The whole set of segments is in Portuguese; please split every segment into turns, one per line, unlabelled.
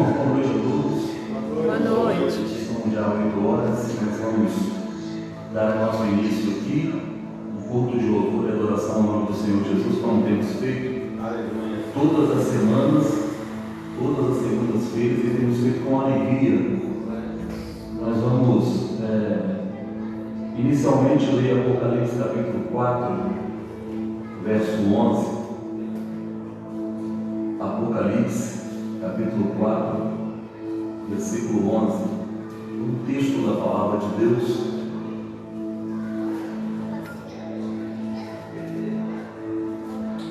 Boa noite a todos.
Boa noite.
São já 8 horas e nós vamos dar nosso início aqui, um culto de louvor e adoração ao nome do Senhor Jesus, como temos feito todas as semanas, todas as segundas-feiras, e temos feito com alegria. Nós vamos inicialmente ler Apocalipse capítulo 4, verso 11. Apocalipse capítulo 4, versículo 11, um texto da palavra de Deus.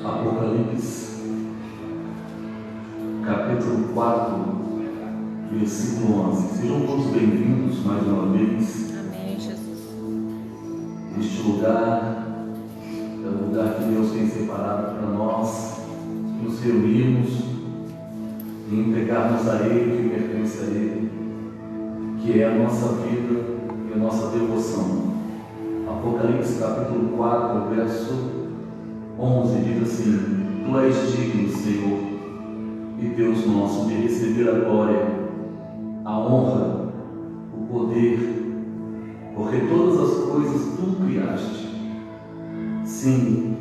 Apocalipse capítulo 4, versículo 11. Sejam todos bem-vindos mais uma vez.
Amém, Jesus.
Este lugar é o lugar que Deus tem separado para nós nos reunirmos e entregarmos a Ele o que pertence a Ele, que é a nossa vida e a nossa devoção. Apocalipse capítulo 4, verso 11 diz assim: Tu és digno, Senhor e Deus nosso, de receber a glória, a honra, o poder, porque todas as coisas tu criaste. Sim,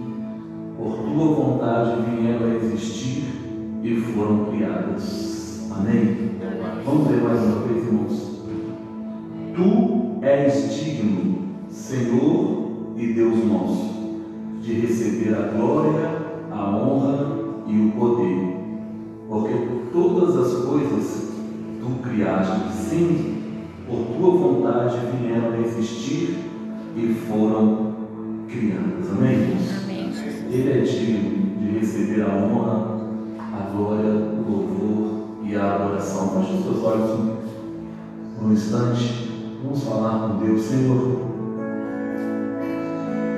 por tua vontade vieram a existir e foram criadas. Amém? Vamos ler mais uma vez, irmãos. Tu és digno, Senhor e Deus nosso, de receber a glória, a honra e o poder, porque todas as coisas tu criaste. Sim, por tua vontade vieram a existir e foram criadas. Amém, irmãos?
Amém, Jesus.
Ele é digno de receber a honra, a glória, o louvor e a adoração. Feche os seus olhos por um instante. Vamos falar com Deus. Senhor,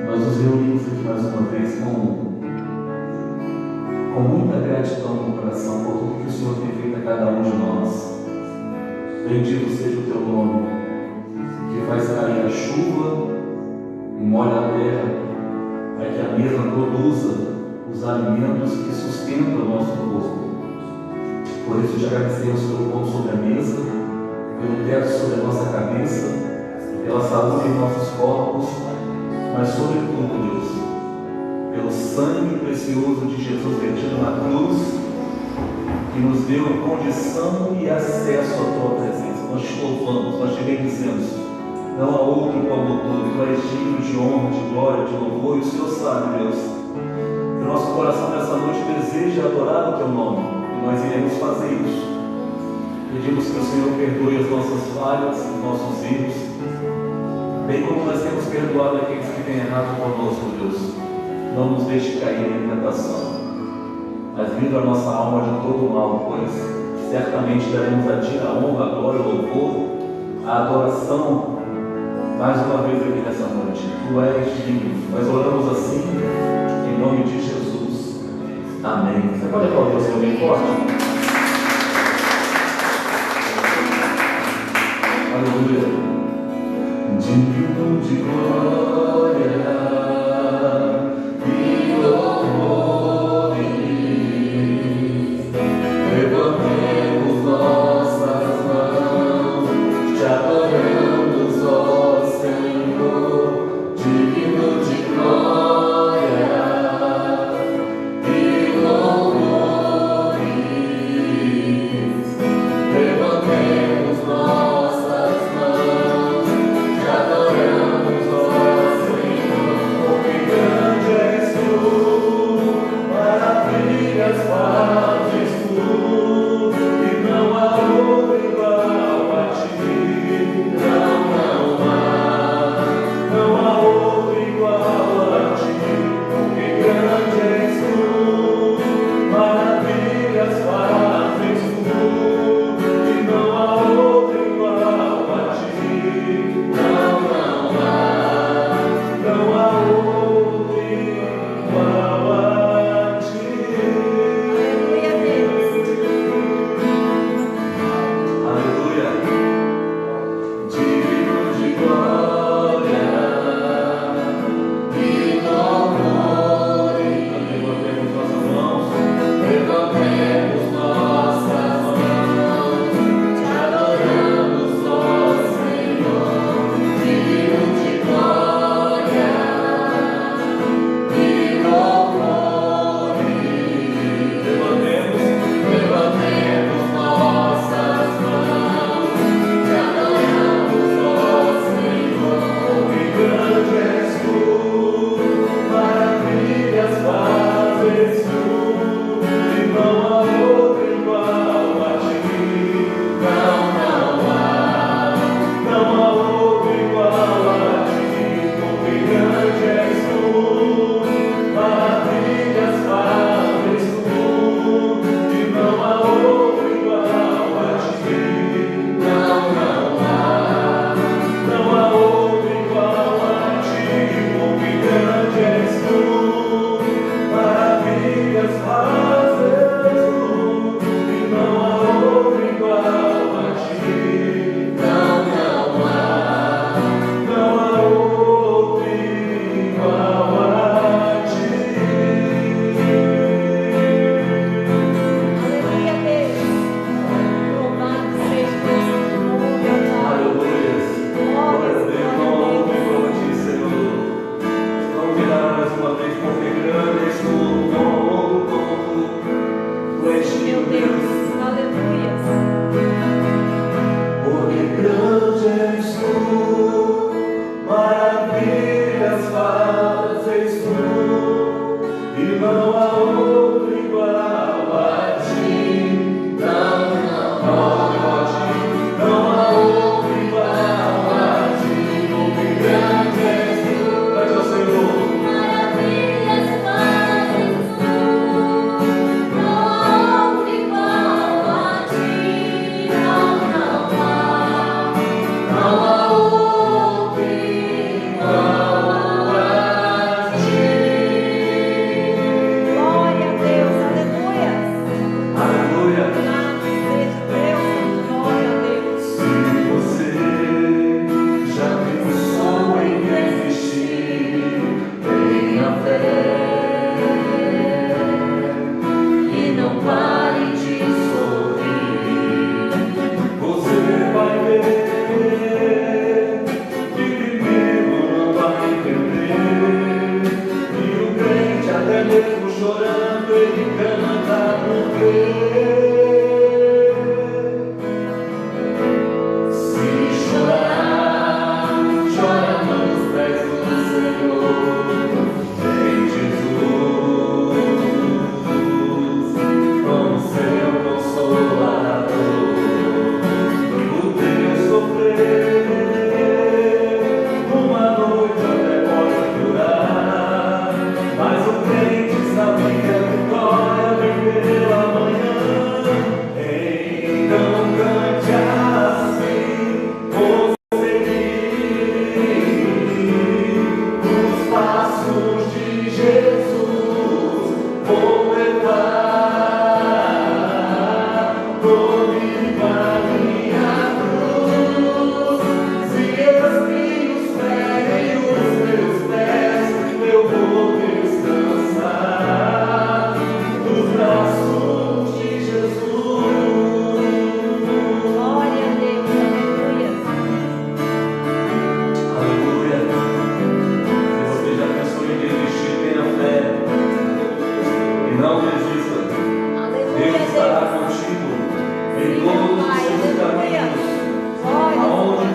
nós nos reunimos aqui mais uma vez com muita gratidão no coração por tudo que o Senhor tem feito a cada um de nós. Bendito seja o teu nome, que faz cair a chuva e molha a terra, para que a mesa produza os alimentos que sustentam o nosso corpo. Por isso te agradecemos pelo pão sobre a mesa, pelo teto sobre a nossa cabeça, pela saúde em nossos corpos, mas sobretudo, Deus, pelo sangue precioso de Jesus vertido na cruz, que nos deu condição e acesso à tua presença. Nós te louvamos, nós te bendizemos. Não há outro como tu. Tu és digno de honra, de glória, de louvor, e o Senhor sabe, Deus, que o nosso coração nessa noite deseja adorar o teu nome, e nós iremos fazer isso. Pedimos que o Senhor perdoe as nossas falhas, os nossos erros, bem como nós temos perdoado aqueles que têm errado conosco, Deus. Não nos deixe cair em tentação, mas livra a nossa alma de todo mal, pois certamente daremos a Ti a honra, a glória, o louvor, a adoração, mais uma vez aqui nessa noite. Tu és digno. Nós oramos assim, em nome de Jesus. Amém. Você pode aplaudir o Senhor bem forte? Aleluia. Digno de glória e louvores, levantemos nossas mãos, te adoramos, ó Senhor, digno de glória e louvores, levantemos nossas mãos, te adoramos, ó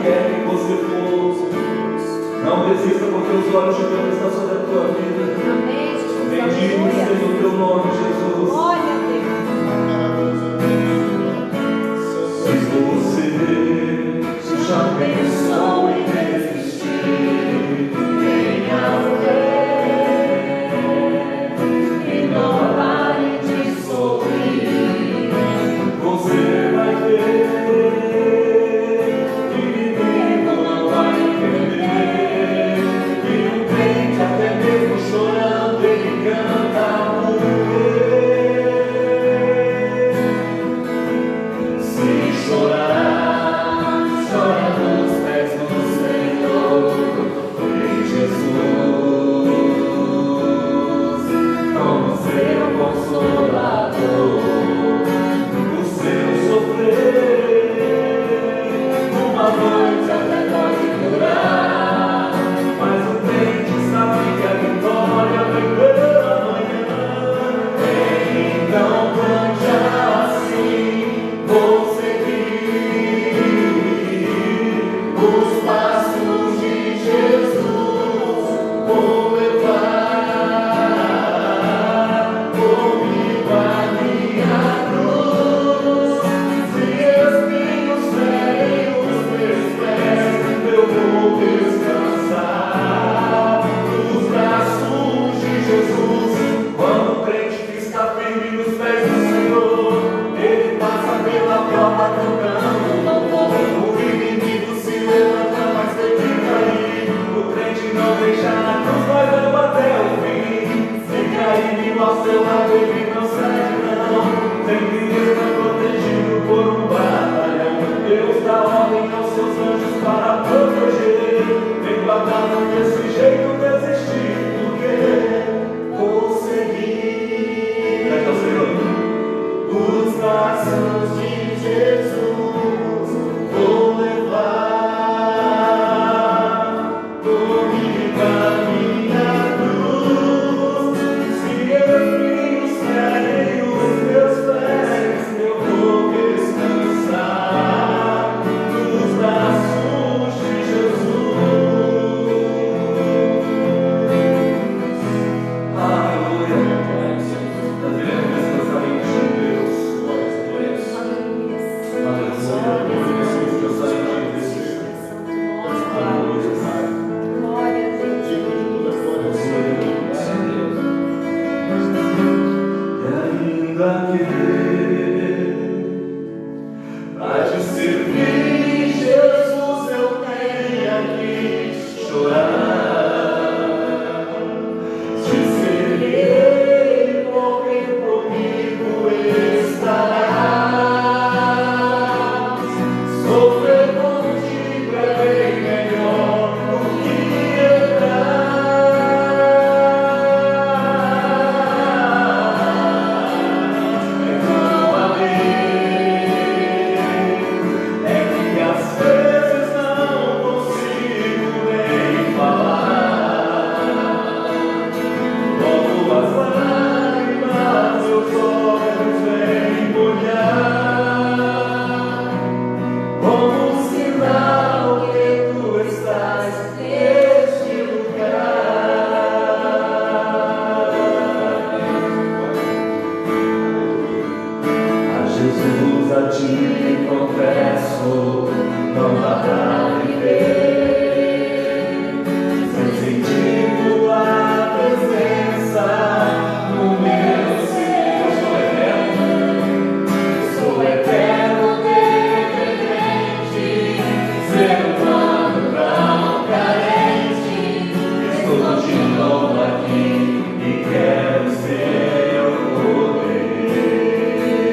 quer que você for. Não desista, porque os olhos de Deus estão sobre a tua vida.
Amém, Jesus.
Bendito seja o teu nome, Jesus.
Glória a
Se você já pensou em desistir, tenha fé e não pare de sorrir. Você vai ver que inimigo não vai entender que o crente até mesmo chorando ele canta se chorar, chora nos pés do Senhor, em Jesus, como seu consolador. O seu sofrer, uma noite até pode durar, mas o crente sabe que a vitória vem pela manhã. Então cante assim, vou seguir os passos de Jesus, vou levar comigo a minha cruz. Se espinhos ferem os meus pés, eu vou descansar nos braços de Jesus. Quando o crente que está firme nos pés do Senhor, ele passa pela prova cantando louvor. O inimigo se levanta, mas tem que cair. O crente não deixa na cruz, mas leva até o fim. Se cair ao seu lado, ele não sai não. Sempre está protegido por um batalhão. Deus dá ordem aos seus anjos para proteger. Vem guardado desse jeito desistir, porque vou seguir. Canta ao Senhor. Os braços de Jesus vou levar comigo a minha cruz. Se espinhos ferem os meus pés, eu vou descansar nos braços de Jesus. Aleluia. Nós iremos descansar em Ti, Deus.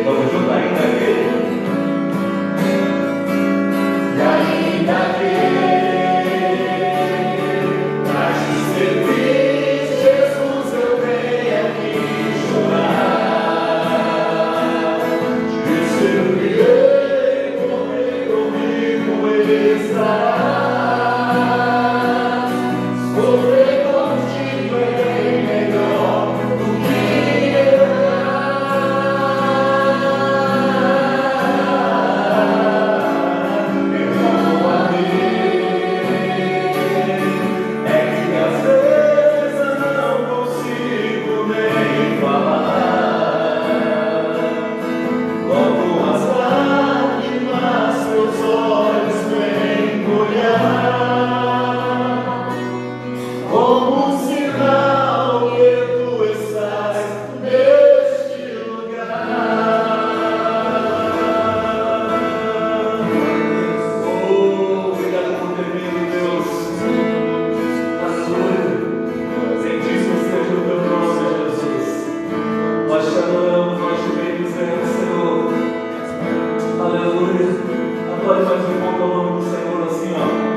Vamos juntar ainda aqui. Adore mais um pouco o nome do Senhor assim, ó.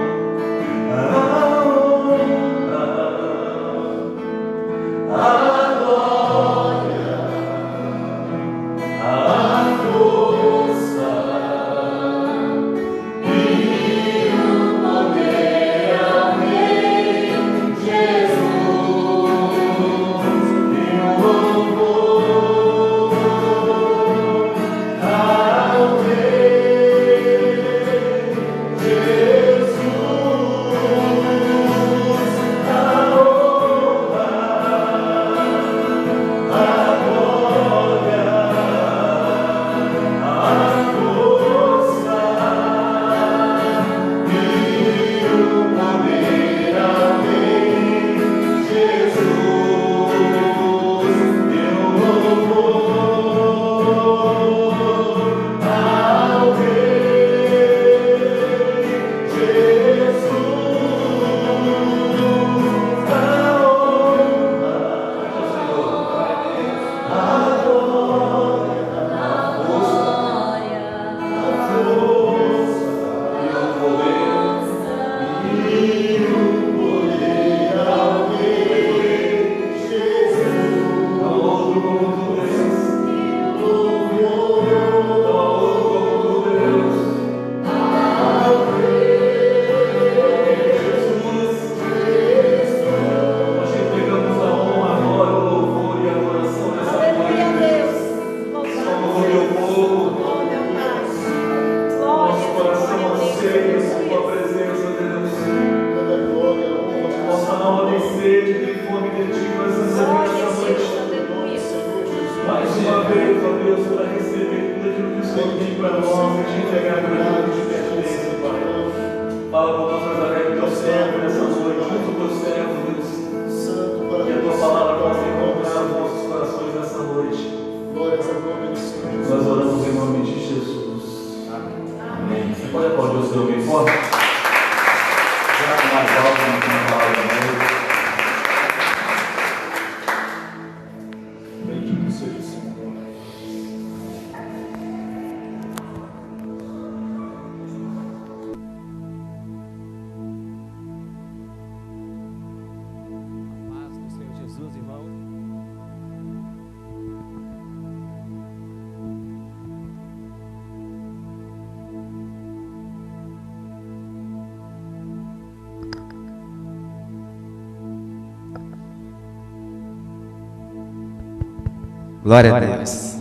Glória a Deus.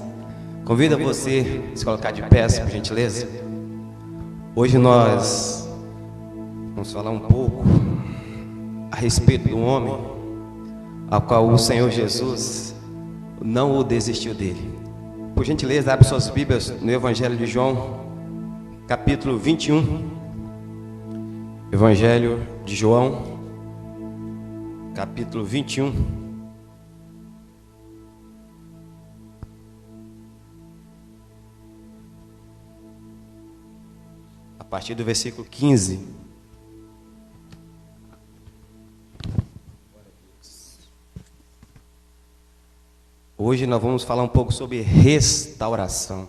Convido você a se colocar de pé, por gentileza. Hoje nós vamos falar um pouco a respeito do homem ao qual o Senhor Jesus não o desistiu dele. Por gentileza, abre suas Bíblias no Evangelho de João, capítulo 21. Evangelho de João, capítulo 21. A partir do versículo 15. Hoje nós vamos falar um pouco sobre restauração.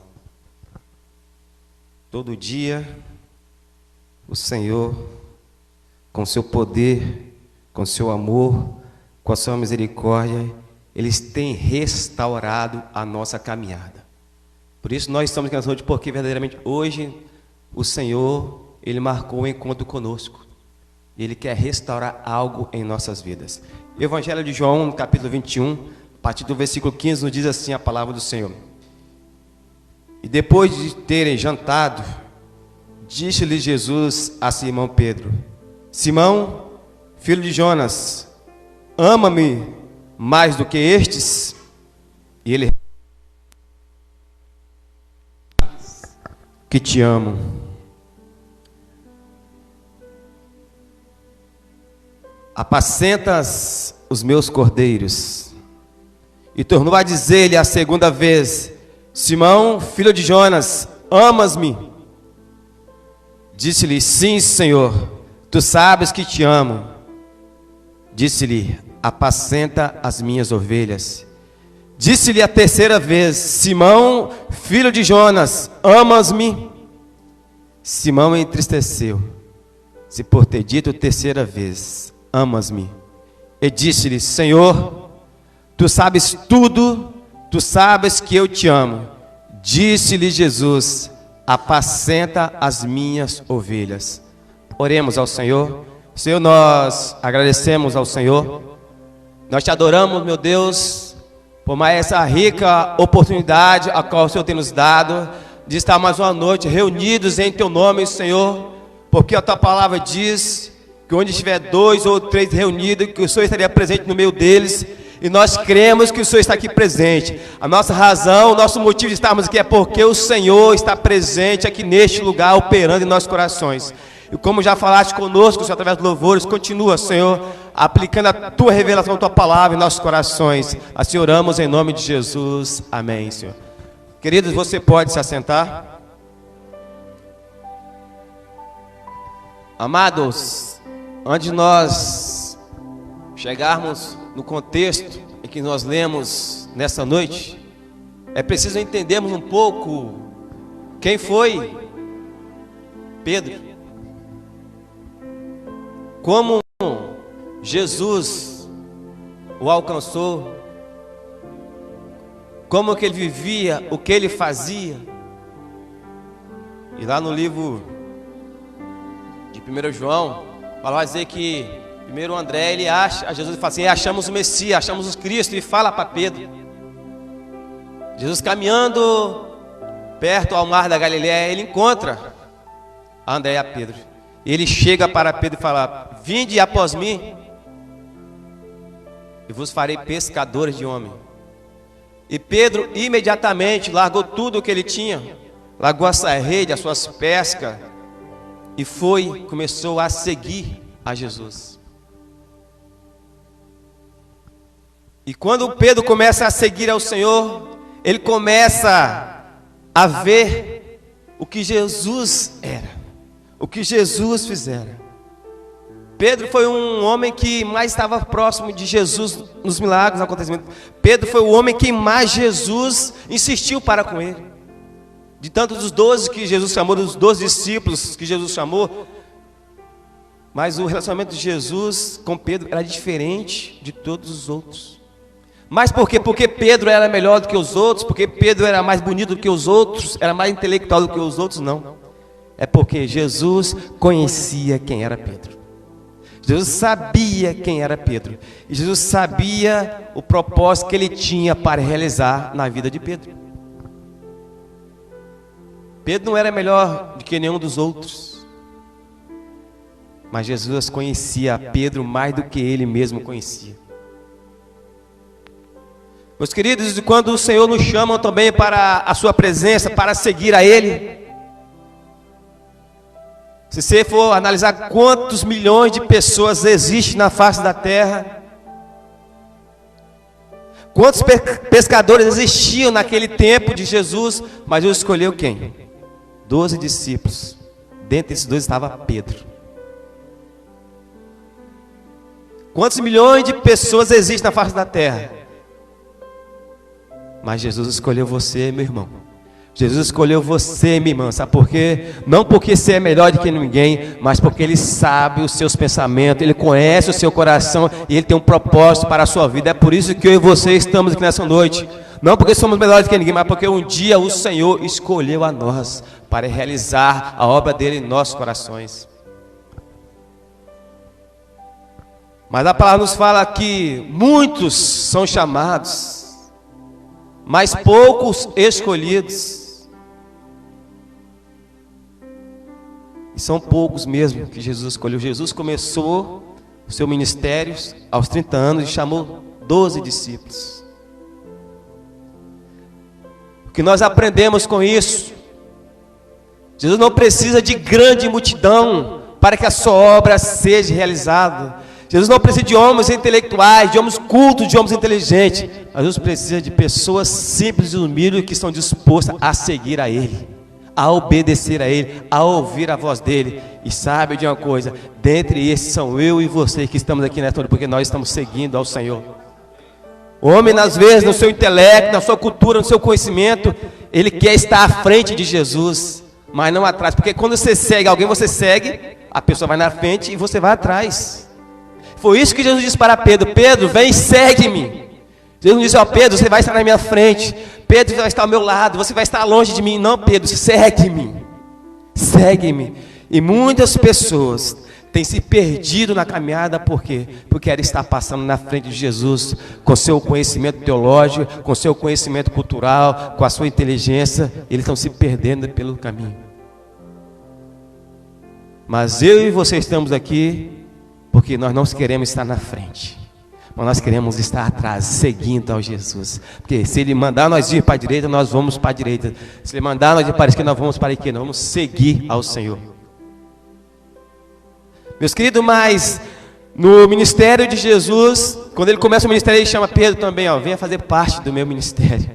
Todo dia, o Senhor, com seu poder, com seu amor, com a sua misericórdia, eles têm restaurado a nossa caminhada. Por isso nós estamos aqui nessa noite, porque verdadeiramente hoje o Senhor, Ele marcou um encontro conosco. Ele quer restaurar algo em nossas vidas. Evangelho de João, no capítulo 21, a partir do versículo 15, nos diz assim a palavra do Senhor. E depois de terem jantado, disse-lhe Jesus a Simão Pedro: Simão, filho de Jonas, ama-me mais do que estes? E ele: que te amo. Apacentas os meus cordeiros. E tornou a dizer-lhe a segunda vez: Simão, filho de Jonas, amas-me? Disse-lhe: sim, Senhor, tu sabes que te amo. Disse-lhe: apacenta as minhas ovelhas. Disse-lhe a terceira vez: Simão, filho de Jonas, amas-me? Simão entristeceu, se por ter dito terceira vez, amas-me? E disse-lhe, Senhor, tu sabes tudo, tu sabes que eu te amo. Disse-lhe Jesus, apacenta as minhas ovelhas. Oremos ao Senhor. Senhor, nós agradecemos ao Senhor. Nós te adoramos, meu Deus, por mais essa rica oportunidade a qual o Senhor tem nos dado, de estar mais uma noite reunidos em teu nome, Senhor, porque a tua palavra diz que onde estiver 2 ou 3 reunidos, que o Senhor estaria presente no meio deles, e nós cremos que o Senhor está aqui presente. A nossa razão, o nosso motivo de estarmos aqui é porque o Senhor está presente aqui neste lugar, operando em nossos corações. E como já falaste conosco, Senhor, através dos louvores, continua, Senhor, aplicando a tua revelação, a tua palavra em nossos corações. Assim oramos em nome de Jesus. Amém, Senhor. Queridos, você pode se assentar. Amados, antes de nós chegarmos no contexto em que nós lemos nessa noite, é preciso entendermos um pouco quem foi Pedro. Como Jesus o alcançou, como que ele vivia, o que ele fazia. E lá no livro de 1 João, vai dizer que primeiro André, ele acha, Jesus fala assim, achamos o Messias, achamos o Cristo, e fala para Pedro. Jesus caminhando perto ao mar da Galileia, ele encontra André e a Pedro. Ele chega para Pedro e fala, vinde após mim, e vos farei pescadores de homens. E Pedro imediatamente largou tudo o que ele tinha, largou a sua rede, as suas pescas, e começou a seguir a Jesus. E quando Pedro começa a seguir ao Senhor, ele começa a ver o que Jesus era, o que Jesus fizera. Pedro foi um homem que mais estava próximo de Jesus nos milagres, nos acontecimentos. Pedro foi o homem que mais Jesus insistiu para com ele. De tanto dos 12 que Jesus chamou, dos 12 discípulos que Jesus chamou, mas o relacionamento de Jesus com Pedro era diferente de todos os outros. Mas por quê? Porque Pedro era melhor do que os outros, porque Pedro era mais bonito do que os outros, era mais intelectual do que os outros? Não. É porque Jesus conhecia quem era Pedro. Jesus sabia quem era Pedro. E Jesus sabia o propósito que ele tinha para realizar na vida de Pedro. Pedro não era melhor do que nenhum dos outros. Mas Jesus conhecia Pedro mais do que ele mesmo conhecia. Meus queridos, quando o Senhor nos chama também para a sua presença, para seguir a Ele, se você for analisar quantos milhões de pessoas existem na face da terra, quantos pescadores existiam naquele tempo de Jesus, mas Deus escolheu quem? 12 discípulos. Dentre esses 12 estava Pedro. Quantos milhões de pessoas existem na face da terra? Mas Jesus escolheu você, meu irmão. Jesus escolheu você, minha irmã. Sabe por quê? Não porque você é melhor do que ninguém, mas porque Ele sabe os seus pensamentos, Ele conhece o seu coração e Ele tem um propósito para a sua vida. É por isso que eu e você estamos aqui nessa noite. Não porque somos melhores do que ninguém, mas porque um dia o Senhor escolheu a nós para realizar a obra dele em nossos corações. Mas a palavra nos fala que muitos são chamados, mas poucos escolhidos. E são poucos mesmo que Jesus escolheu. Jesus começou o seu ministério aos 30 anos e chamou 12 discípulos. O que nós aprendemos com isso? Jesus não precisa de grande multidão para que a sua obra seja realizada. Jesus não precisa de homens intelectuais, de homens cultos, de homens inteligentes. Mas Jesus precisa de pessoas simples e humildes que estão dispostas a seguir a Ele, a obedecer a Ele, a ouvir a voz dEle. E sabe de uma coisa? Dentre esses são eu e você que estamos aqui nessa noite, porque nós estamos seguindo ao Senhor. O homem, às vezes, no seu intelecto, na sua cultura, no seu conhecimento, ele quer estar à frente de Jesus. mas não atrás. Porque quando você segue alguém, você segue, a pessoa vai na frente e você vai atrás. Foi isso que Jesus disse para Pedro: Pedro, vem e segue-me. Jesus disse: ó, Pedro, você vai estar na minha frente. Pedro, você vai estar ao meu lado, você vai estar longe de mim. Não, Pedro, segue-me. Segue-me. E muitas pessoas têm se perdido na caminhada, por quê? Porque ela está passando na frente de Jesus, com seu conhecimento teológico, com seu conhecimento cultural, com a sua inteligência, eles estão se perdendo pelo caminho. Mas eu e você estamos aqui porque nós não queremos estar na frente, mas nós queremos estar atrás, seguindo ao Jesus. Porque se Ele mandar nós ir para a direita, nós vamos para a direita. Se Ele mandar nós ir para a esquerda, nós vamos para a esquerda. Nós vamos seguir ao Senhor. Meus queridos, mas no ministério de Jesus, quando Ele começa o ministério, Ele chama Pedro também, ó, venha fazer parte do meu ministério.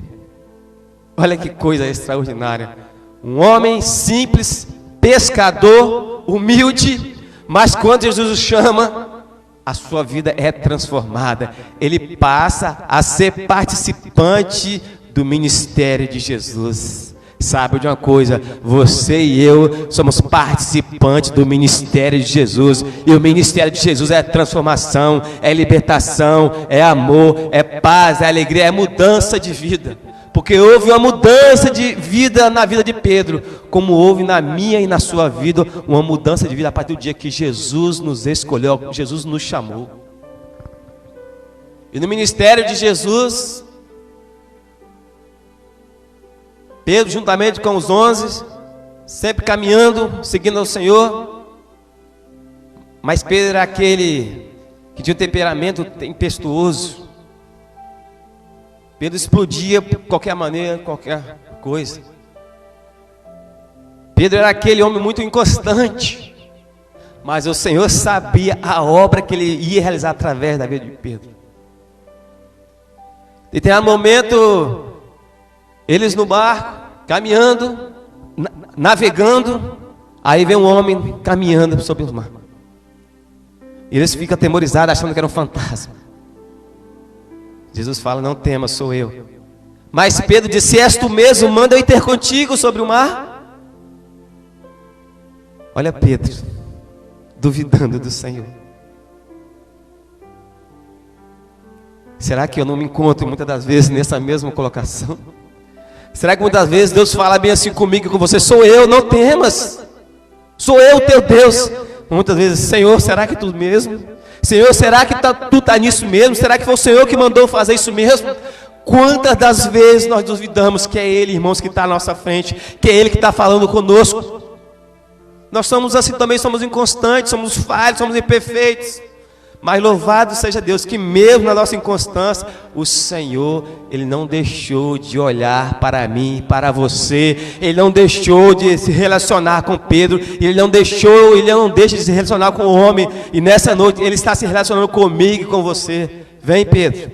Olha que coisa extraordinária. Um homem simples, pescador, humilde, mas quando Jesus o chama, a sua vida é transformada. Ele passa a ser participante do ministério de Jesus. Sabe de uma coisa? Você e eu somos participantes do ministério de Jesus. E o ministério de Jesus é transformação, é libertação, é amor, é paz, é alegria, é mudança de vida. Porque houve uma mudança de vida na vida de Pedro, como houve na minha e na sua vida uma mudança de vida a partir do dia que Jesus nos escolheu, Jesus nos chamou. E no ministério de Jesus, Pedro, juntamente com os 11, sempre caminhando, seguindo ao Senhor. Mas Pedro era aquele que tinha um temperamento tempestuoso. Pedro explodia por qualquer maneira, qualquer coisa. Pedro era aquele homem muito inconstante. Mas o Senhor sabia a obra que Ele ia realizar através da vida de Pedro. E tem um momento, eles no barco, caminhando, navegando, aí vem um homem caminhando sobre o mar. E eles ficam atemorizados, achando que era um fantasma. Jesus fala: não temas, sou eu. Mas Pedro disse: és tu mesmo, manda eu ir ter contigo sobre o mar. Olha Pedro, duvidando do Senhor. Será que eu não me encontro muitas das vezes nessa mesma colocação? Será que muitas vezes Deus fala bem assim comigo e com você: sou eu, não temas, sou eu teu Deus. Muitas vezes: Senhor, será que tu mesmo? Senhor, será que tu está nisso mesmo? Será que foi o Senhor que mandou fazer isso mesmo? Quantas das vezes nós duvidamos que é Ele, irmãos, que está à nossa frente, que é Ele que está falando conosco? Nós somos assim também, somos inconstantes, somos falhos, somos imperfeitos. Mas louvado seja Deus, que mesmo na nossa inconstância, o Senhor, Ele não deixou de olhar para mim e para você. Ele não deixou de se relacionar com Pedro. Ele não deixa de se relacionar com o homem. E nessa noite, Ele está se relacionando comigo e com você. Vem, Pedro,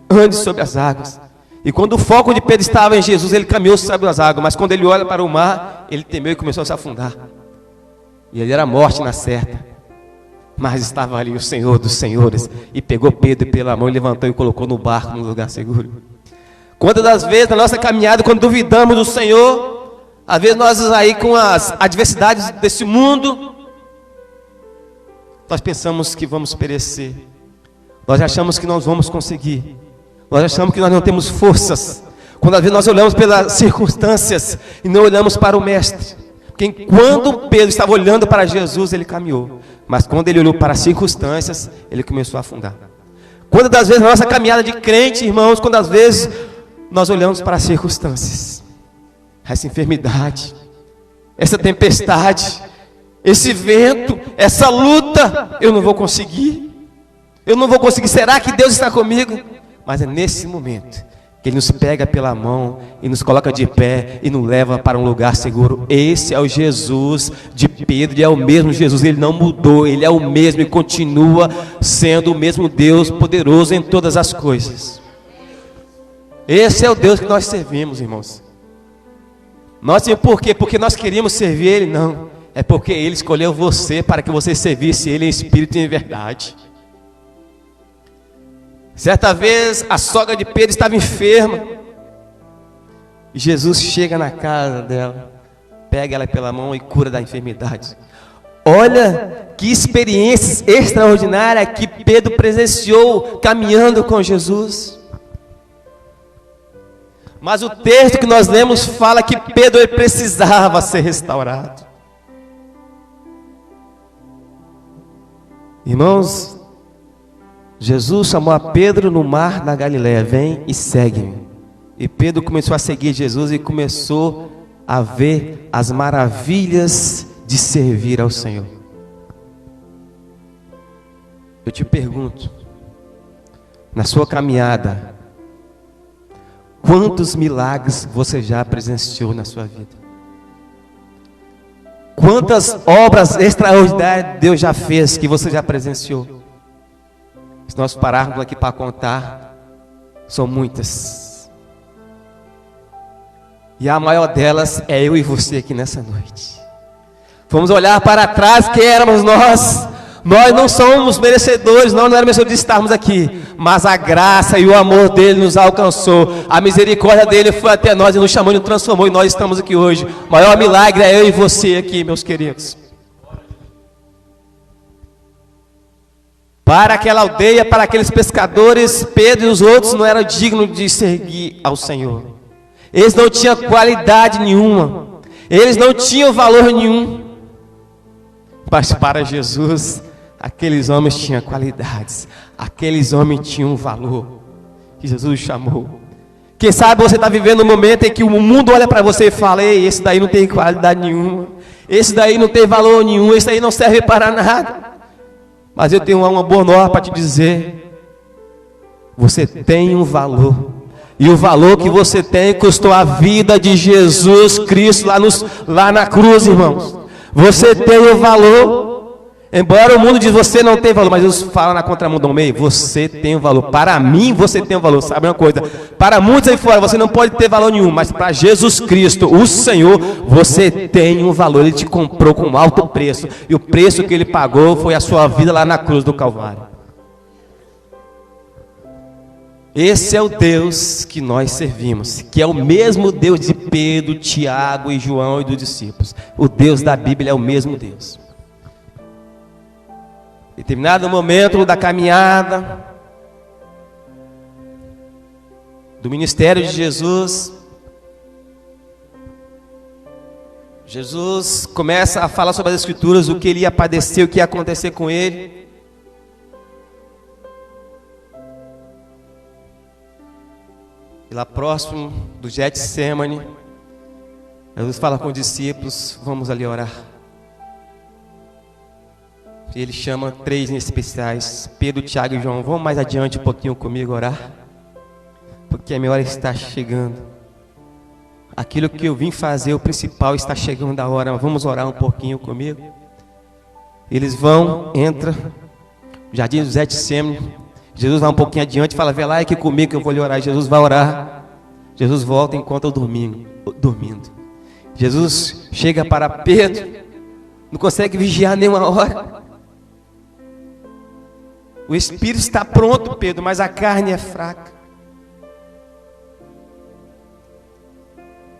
ande sobre as águas. E quando o foco de Pedro estava em Jesus, ele caminhou sobre as águas. Mas quando ele olha para o mar, ele temeu e começou a se afundar. E ele era a morte na certa. Mas estava ali o Senhor dos senhores e pegou Pedro pela mão e levantou e colocou no barco, num lugar seguro. Quantas das vezes na nossa caminhada, quando duvidamos do Senhor, às vezes nós aí com as adversidades desse mundo, nós pensamos que vamos perecer. Nós achamos que nós vamos conseguir. Nós achamos que nós não temos forças. Quando às vezes nós olhamos pelas circunstâncias e não olhamos para o Mestre. Porque enquanto Pedro estava olhando para Jesus, ele caminhou. Mas quando ele olhou para as circunstâncias, ele começou a afundar. Quantas das vezes na nossa caminhada de crente, irmãos, quantas vezes nós olhamos para as circunstâncias, essa enfermidade, essa tempestade, esse vento, essa luta, eu não vou conseguir, será que Deus está comigo? Mas é nesse momento que Ele nos pega pela mão e nos coloca de pé e nos leva para um lugar seguro. Esse é o Jesus de Pedro, e é o mesmo Jesus, Ele não mudou, Ele é o mesmo e continua sendo o mesmo Deus poderoso em todas as coisas. Esse é o Deus que nós servimos, irmãos. Nós temos por quê? Porque nós queríamos servir Ele? Não, é porque Ele escolheu você para que você servisse Ele em espírito e em verdade. Certa vez a sogra de Pedro estava enferma e Jesus chega na casa dela, pega ela pela mão e cura da enfermidade. Olha que experiência extraordinária que Pedro presenciou caminhando com Jesus. Mas o texto que nós lemos fala que Pedro ele precisava ser restaurado. Irmãos, Jesus chamou a Pedro no mar na Galileia: vem e segue-me. E Pedro começou a seguir Jesus e começou a ver as maravilhas de servir ao Senhor. Eu te pergunto, na sua caminhada, quantos milagres você já presenciou na sua vida? Quantas obras extraordinárias Deus já fez que você já presenciou? Se nós pararmos aqui para contar, são muitas. E a maior delas é eu e você aqui nessa noite. Vamos olhar para trás, que éramos nós. Nós não somos merecedores, não éramos merecedores de estarmos aqui. Mas a graça e o amor dele nos alcançou. A misericórdia dele foi até nós e nos chamou e nos transformou. E nós estamos aqui hoje. O maior milagre é eu e você aqui, meus queridos. Para aquela aldeia, para aqueles pescadores, Pedro e os outros não eram dignos de seguir ao Senhor. Eles não tinham qualidade nenhuma. Eles não tinham valor nenhum. Mas para Jesus, aqueles homens tinham qualidades. Aqueles homens tinham valor que Jesus chamou. Quem sabe você está vivendo um momento em que o mundo olha para você e fala: ei, esse daí não tem qualidade nenhuma. Esse daí não tem valor nenhum. Esse daí não serve para nada. Mas eu tenho uma boa nova para te dizer: você tem um valor. E o valor que você tem custou a vida de Jesus Cristo lá na cruz, irmãos. Você tem o valor. Embora o mundo diz você não tem valor, mas Jesus fala na contramão do meio: você tem o valor. Para mim você tem o valor. Sabe uma coisa? Para muitos aí fora você não pode ter valor nenhum, mas para Jesus Cristo, o Senhor, você tem um valor. Ele te comprou com um alto preço. E o preço que ele pagou foi a sua vida lá na cruz do Calvário. Esse é o Deus que nós servimos, que é o mesmo Deus de Pedro, Tiago e João e dos discípulos. O Deus da Bíblia é o mesmo Deus. Em determinado momento da caminhada do ministério de Jesus, Jesus começa a falar sobre as Escrituras, o que ele ia padecer, o que ia acontecer com ele. E lá próximo do Getsemane, Jesus fala com os discípulos: vamos ali orar. E ele chama 3 em especiais: Pedro, Tiago e João. Vamos mais adiante um pouquinho comigo orar, porque a minha hora está chegando. Aquilo que eu vim fazer, o principal, está chegando a hora. Vamos orar um pouquinho comigo. Eles vão, entra no jardim do Getsemane. Jesus vai um pouquinho adiante e fala: vê lá aqui comigo que eu vou lhe orar. Jesus vai orar. Jesus volta e encontra dormindo. Jesus chega para Pedro, não consegue vigiar nenhuma hora. O espírito está pronto, Pedro, mas a carne é fraca.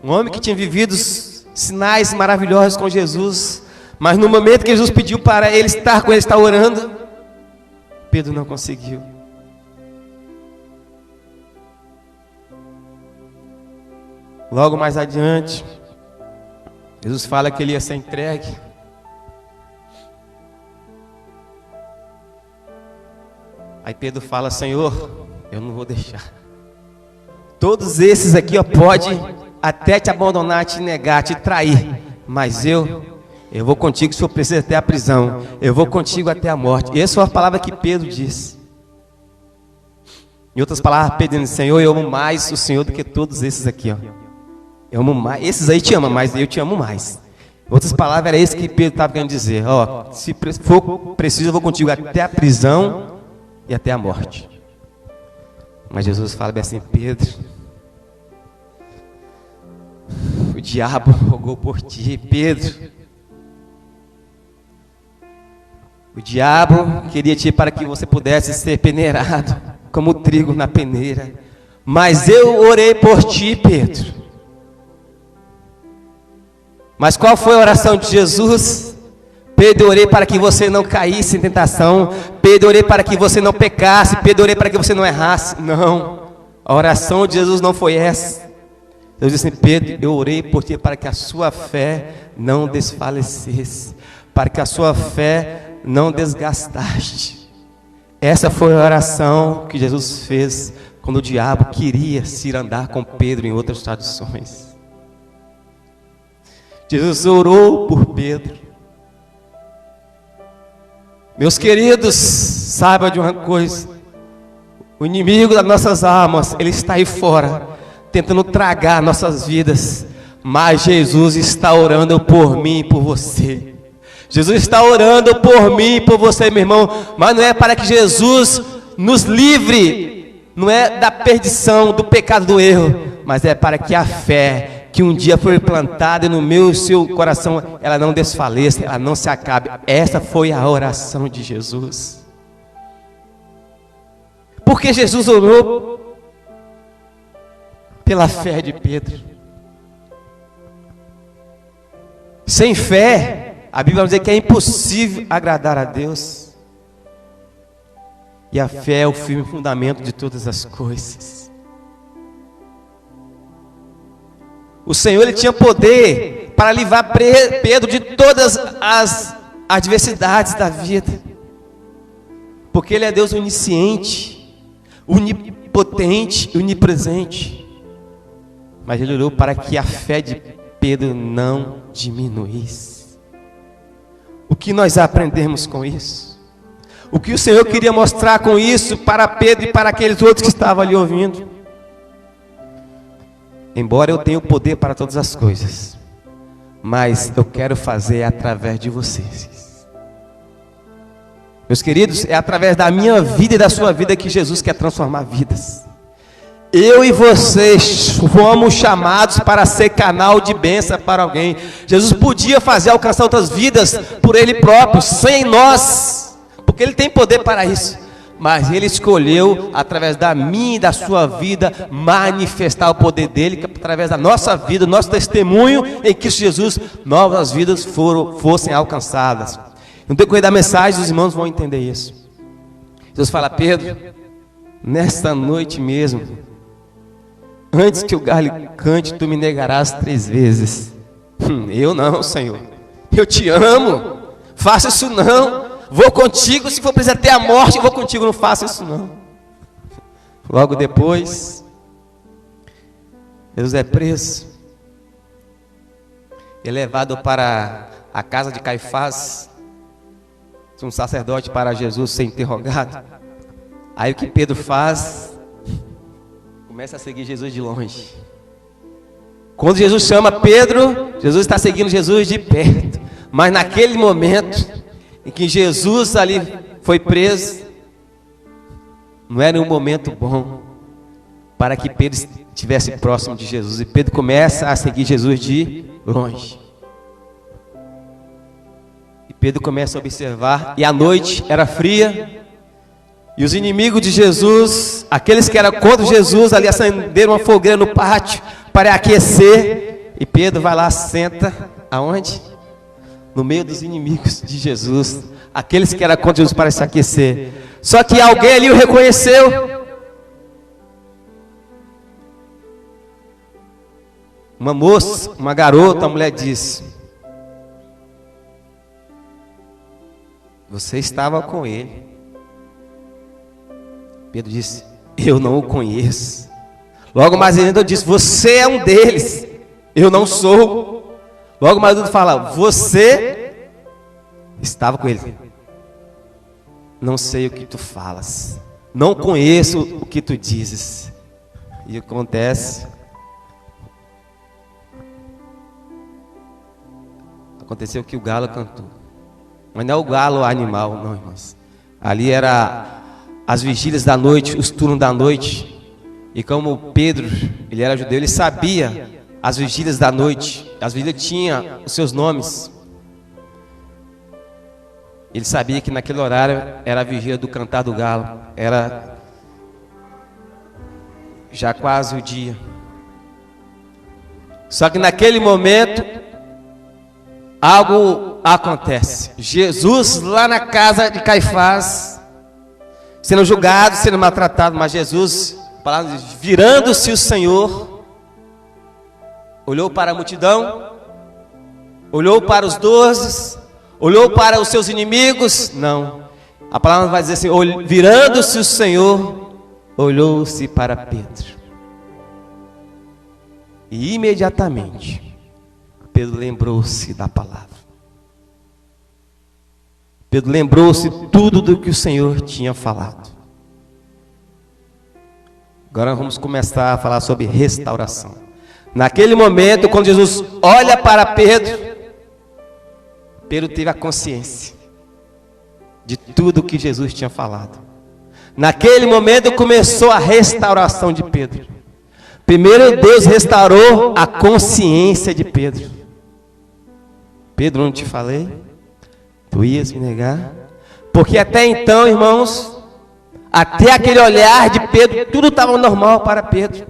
Um homem que tinha vivido sinais maravilhosos com Jesus, mas no momento que Jesus pediu para ele estar com ele, estar orando, Pedro não conseguiu. Logo mais adiante, Jesus fala que ele ia ser entregue. Aí Pedro fala: Senhor, eu não vou deixar. Todos esses aqui, pode até te abandonar, te negar, te trair, mas eu vou contigo se for preciso até a prisão. Eu vou contigo até a morte. Essa foi a palavra que Pedro disse. Em outras palavras, Pedro disse: Senhor, eu amo mais o Senhor do que todos esses aqui, Eu amo mais, esses aí te amam, mas eu te amo mais. Em outras palavras, era isso que Pedro estava querendo dizer: se for preciso, eu vou contigo até a prisão e até a morte. Mas Jesus fala bem assim: Pedro, o diabo rogou por ti, Pedro. O diabo queria te para que você pudesse ser peneirado como trigo na peneira. Mas eu orei por ti, Pedro. Mas qual foi a oração de Jesus? Pedro, orei para que você não caísse em tentação. Pedro, orei para que você não pecasse. Pedro, orei para que você não errasse. Não, a oração de Jesus não foi essa. Deus disse assim: Pedro, eu orei por ti para que a sua fé não desfalecesse, para que a sua fé não desgastasse. Essa foi a oração que Jesus fez quando o diabo queria se ir andar com Pedro em outras tradições. Jesus orou por Pedro. Meus queridos, saiba de uma coisa: o inimigo das nossas almas, ele está aí fora, tentando tragar nossas vidas, mas Jesus está orando por mim e por você. Jesus está orando por mim e por você, meu irmão, mas não é para que Jesus nos livre, não é da perdição, do pecado, do erro, mas é para que a fé que um dia foi plantada no meu e seu coração, ela não desfaleça, ela não se acabe. Essa foi a oração de Jesus. Porque Jesus orou pela fé de Pedro. Sem fé, a Bíblia vai dizer que é impossível agradar a Deus. E a fé é o firme fundamento de todas as coisas. O Senhor, ele tinha poder para livrar Pedro de todas as adversidades da vida, porque Ele é Deus onisciente, onipotente e onipresente. Mas Ele orou para que a fé de Pedro não diminuísse. O que nós aprendemos com isso? O que o Senhor queria mostrar com isso para Pedro e para aqueles outros que estavam ali ouvindo? Embora eu tenha o poder para todas as coisas, mas eu quero fazer através de vocês. Meus queridos, é através da minha vida e da sua vida que Jesus quer transformar vidas. Eu e vocês fomos chamados para ser canal de bênção para alguém. Jesus podia fazer alcançar outras vidas por Ele próprio, sem nós, porque Ele tem poder para isso. Mas Ele escolheu, através da minha e da sua vida, manifestar o poder dEle, que através da nossa vida, nosso testemunho em Cristo Jesus, novas vidas fossem alcançadas. No decorrer da mensagem, os irmãos vão entender isso. Jesus fala: Pedro, nesta noite mesmo, antes que o galho cante, tu me negarás 3 vezes. Eu não, Senhor, eu te amo, faça isso não. Vou contigo, se for preciso até a morte, eu vou contigo, não faça isso não. Logo depois, Jesus é preso, é levado para a casa de Caifás, um sacerdote, para Jesus ser interrogado. Aí o que Pedro faz? Começa a seguir Jesus de longe. Quando Jesus chama Pedro, Jesus está seguindo Jesus de perto. Mas naquele momento em que Jesus ali foi preso, não era um momento bom para que Pedro estivesse próximo de Jesus. E Pedro começa a seguir Jesus de longe. E Pedro começa a observar, e a noite era fria, e os inimigos de Jesus, aqueles que eram contra Jesus, ali acenderam uma fogueira no pátio para aquecer. E Pedro vai lá, senta, aonde? No meio dos inimigos de Jesus, aqueles que eram contra Jesus, para se aquecer. Só que alguém ali o reconheceu. Uma moça, uma garota, uma mulher disse: você estava com ele. Pedro disse: eu não o conheço. Logo mais ainda disse: você é um deles, eu não sou. Logo mais ele fala: você estava com ele. Não sei o que tu falas, não conheço o que tu dizes. E aconteceu que o galo cantou. Mas não é o galo animal, não, irmãos. Ali era as vigílias da noite, os turnos da noite. E como Pedro, ele era judeu, ele sabia as vigílias da noite. As vigílias tinham os seus nomes. Ele sabia que naquele horário era a vigília do cantar do galo. Era já quase o dia. Só que naquele momento, algo acontece. Jesus lá na casa de Caifás, sendo julgado, sendo maltratado, mas Jesus, virando-se o Senhor, olhou para a multidão, olhou para os 12, olhou para os seus inimigos. Não, a palavra vai dizer assim: virando-se o Senhor, olhou-se para Pedro. E imediatamente Pedro lembrou-se da palavra. Pedro lembrou-se tudo do que o Senhor tinha falado. Agora vamos começar a falar sobre restauração. Naquele momento, quando Jesus olha para Pedro, Pedro teve a consciência de tudo que Jesus tinha falado. Naquele momento começou a restauração de Pedro. Primeiro Deus restaurou a consciência de Pedro. Pedro, não te falei? Tu ias me negar? Porque até então, irmãos, até aquele olhar de Pedro, tudo estava normal para Pedro.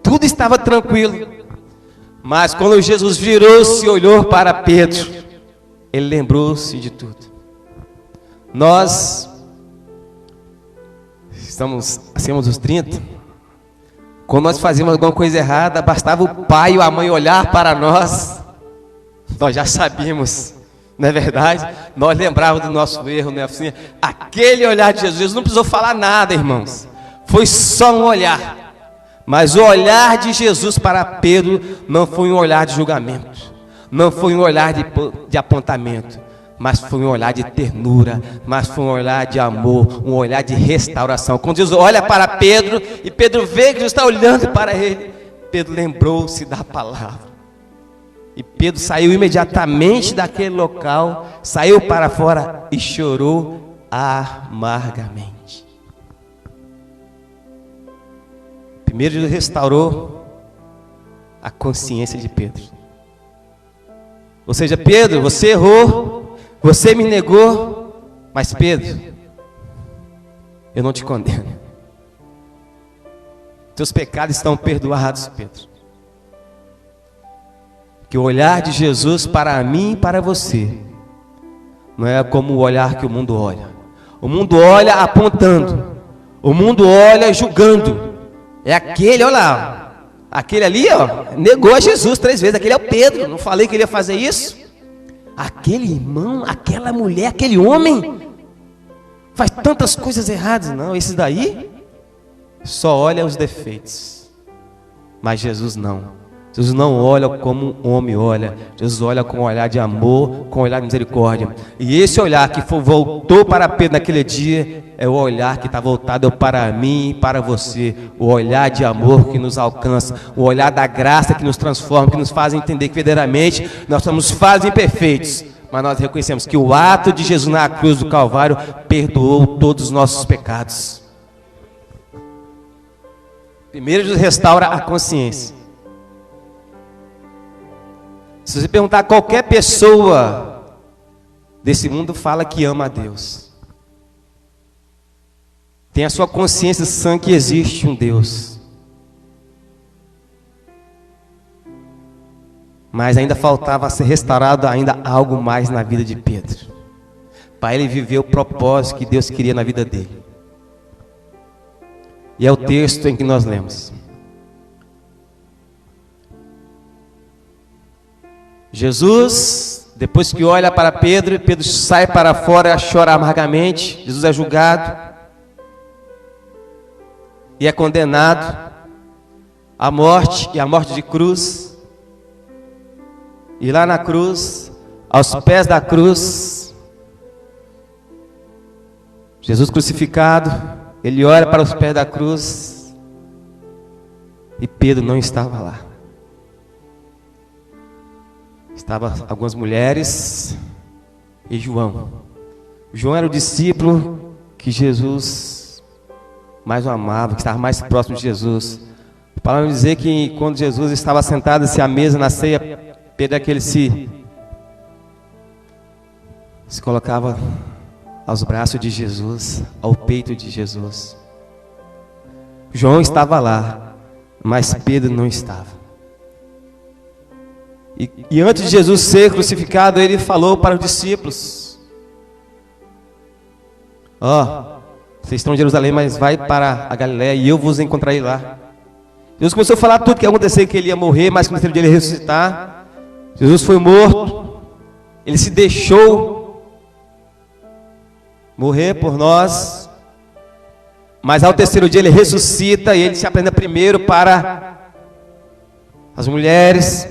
Tudo estava tranquilo. Mas quando Jesus virou-se e olhou para Pedro, ele lembrou-se de tudo. Nós estamos acima dos 30. Quando nós fazíamos alguma coisa errada, bastava o pai ou a mãe olhar para nós, nós já sabíamos, não é verdade? Nós lembrávamos do nosso erro, né? Assim, aquele olhar de Jesus não precisou falar nada, irmãos. Foi só um olhar. Mas o olhar de Jesus para Pedro não foi um olhar de julgamento, não foi um olhar de apontamento, mas foi um olhar de ternura, mas foi um olhar de amor, um olhar de restauração. Quando Jesus olha para Pedro e Pedro vê que Jesus está olhando para ele, Pedro lembrou-se da palavra. E Pedro saiu imediatamente daquele local, saiu para fora e chorou amargamente. Primeiro Jesus restaurou a consciência de Pedro. Ou seja, Pedro, você errou, você me negou, mas Pedro, eu não te condeno. Teus pecados estão perdoados, Pedro. Que o olhar de Jesus para mim e para você não é como o olhar que o mundo olha. O mundo olha apontando, o mundo olha julgando. É aquele, olha lá, aquele ali, ó, negou a Jesus 3 vezes. Aquele é o Pedro. Não falei que ele ia fazer isso? Aquele irmão, aquela mulher, aquele homem faz tantas coisas erradas. Não, esse daí só olha os defeitos. Mas Jesus não. Jesus não olha como um homem olha. Jesus olha com um olhar de amor, com um olhar de misericórdia. E esse olhar que voltou para Pedro naquele dia é o olhar que está voltado para mim e para você. O olhar de amor que nos alcança, o olhar da graça que nos transforma, que nos faz entender que verdadeiramente nós somos falhos e imperfeitos, mas nós reconhecemos que o ato de Jesus na cruz do Calvário perdoou todos os nossos pecados. Primeiro Jesus restaura a consciência. Se você perguntar a qualquer pessoa desse mundo, fala que ama a Deus. Tem a sua consciência sã que existe um Deus. Mas ainda faltava ser restaurado ainda algo mais na vida de Pedro, para ele viver o propósito que Deus queria na vida dele. E é o texto em que nós lemos. Jesus, depois que olha para Pedro, Pedro sai para fora e chora amargamente. Jesus é julgado e é condenado à morte, e à morte de cruz. E lá na cruz, aos pés da cruz, Jesus crucificado, ele olha para os pés da cruz e Pedro não estava lá. Estavam algumas mulheres e João. João era o discípulo que Jesus mais o amava, que estava mais próximo de Jesus. Para não dizer que quando Jesus estava sentado-se à mesa na ceia, Pedro é aquele se colocava aos braços de Jesus, ao peito de Jesus. João estava lá, mas Pedro não estava. E antes de Jesus ser crucificado, ele falou para os discípulos: vocês estão em Jerusalém, mas vai para a Galiléia e eu vos encontrarei lá. Jesus começou a falar tudo que ia acontecer, que ele ia morrer, mas que no terceiro dia ele ia ressuscitar. Jesus foi morto, ele se deixou morrer por nós, mas ao terceiro dia ele ressuscita e ele se apresenta primeiro para as mulheres.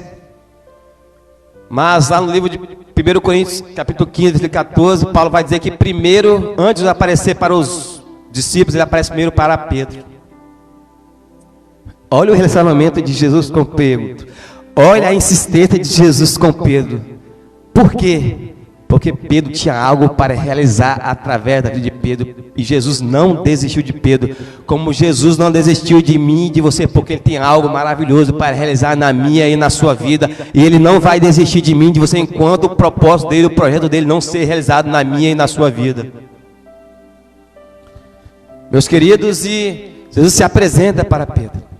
Mas lá no livro de 1 Coríntios, capítulo 15, versículo 14, Paulo vai dizer que primeiro, antes de aparecer para os discípulos, ele aparece primeiro para Pedro. Olha o relacionamento de Jesus com Pedro. Olha a insistência de Jesus com Pedro. Por quê? Porque Pedro tinha algo para realizar através da vida de Pedro. E Jesus não desistiu de Pedro. Como Jesus não desistiu de mim e de você. Porque Ele tem algo maravilhoso para realizar na minha e na sua vida. E Ele não vai desistir de mim e de você enquanto o propósito dele, o projeto dele não ser realizado na minha e na sua vida. Meus queridos, e Jesus se apresenta para Pedro.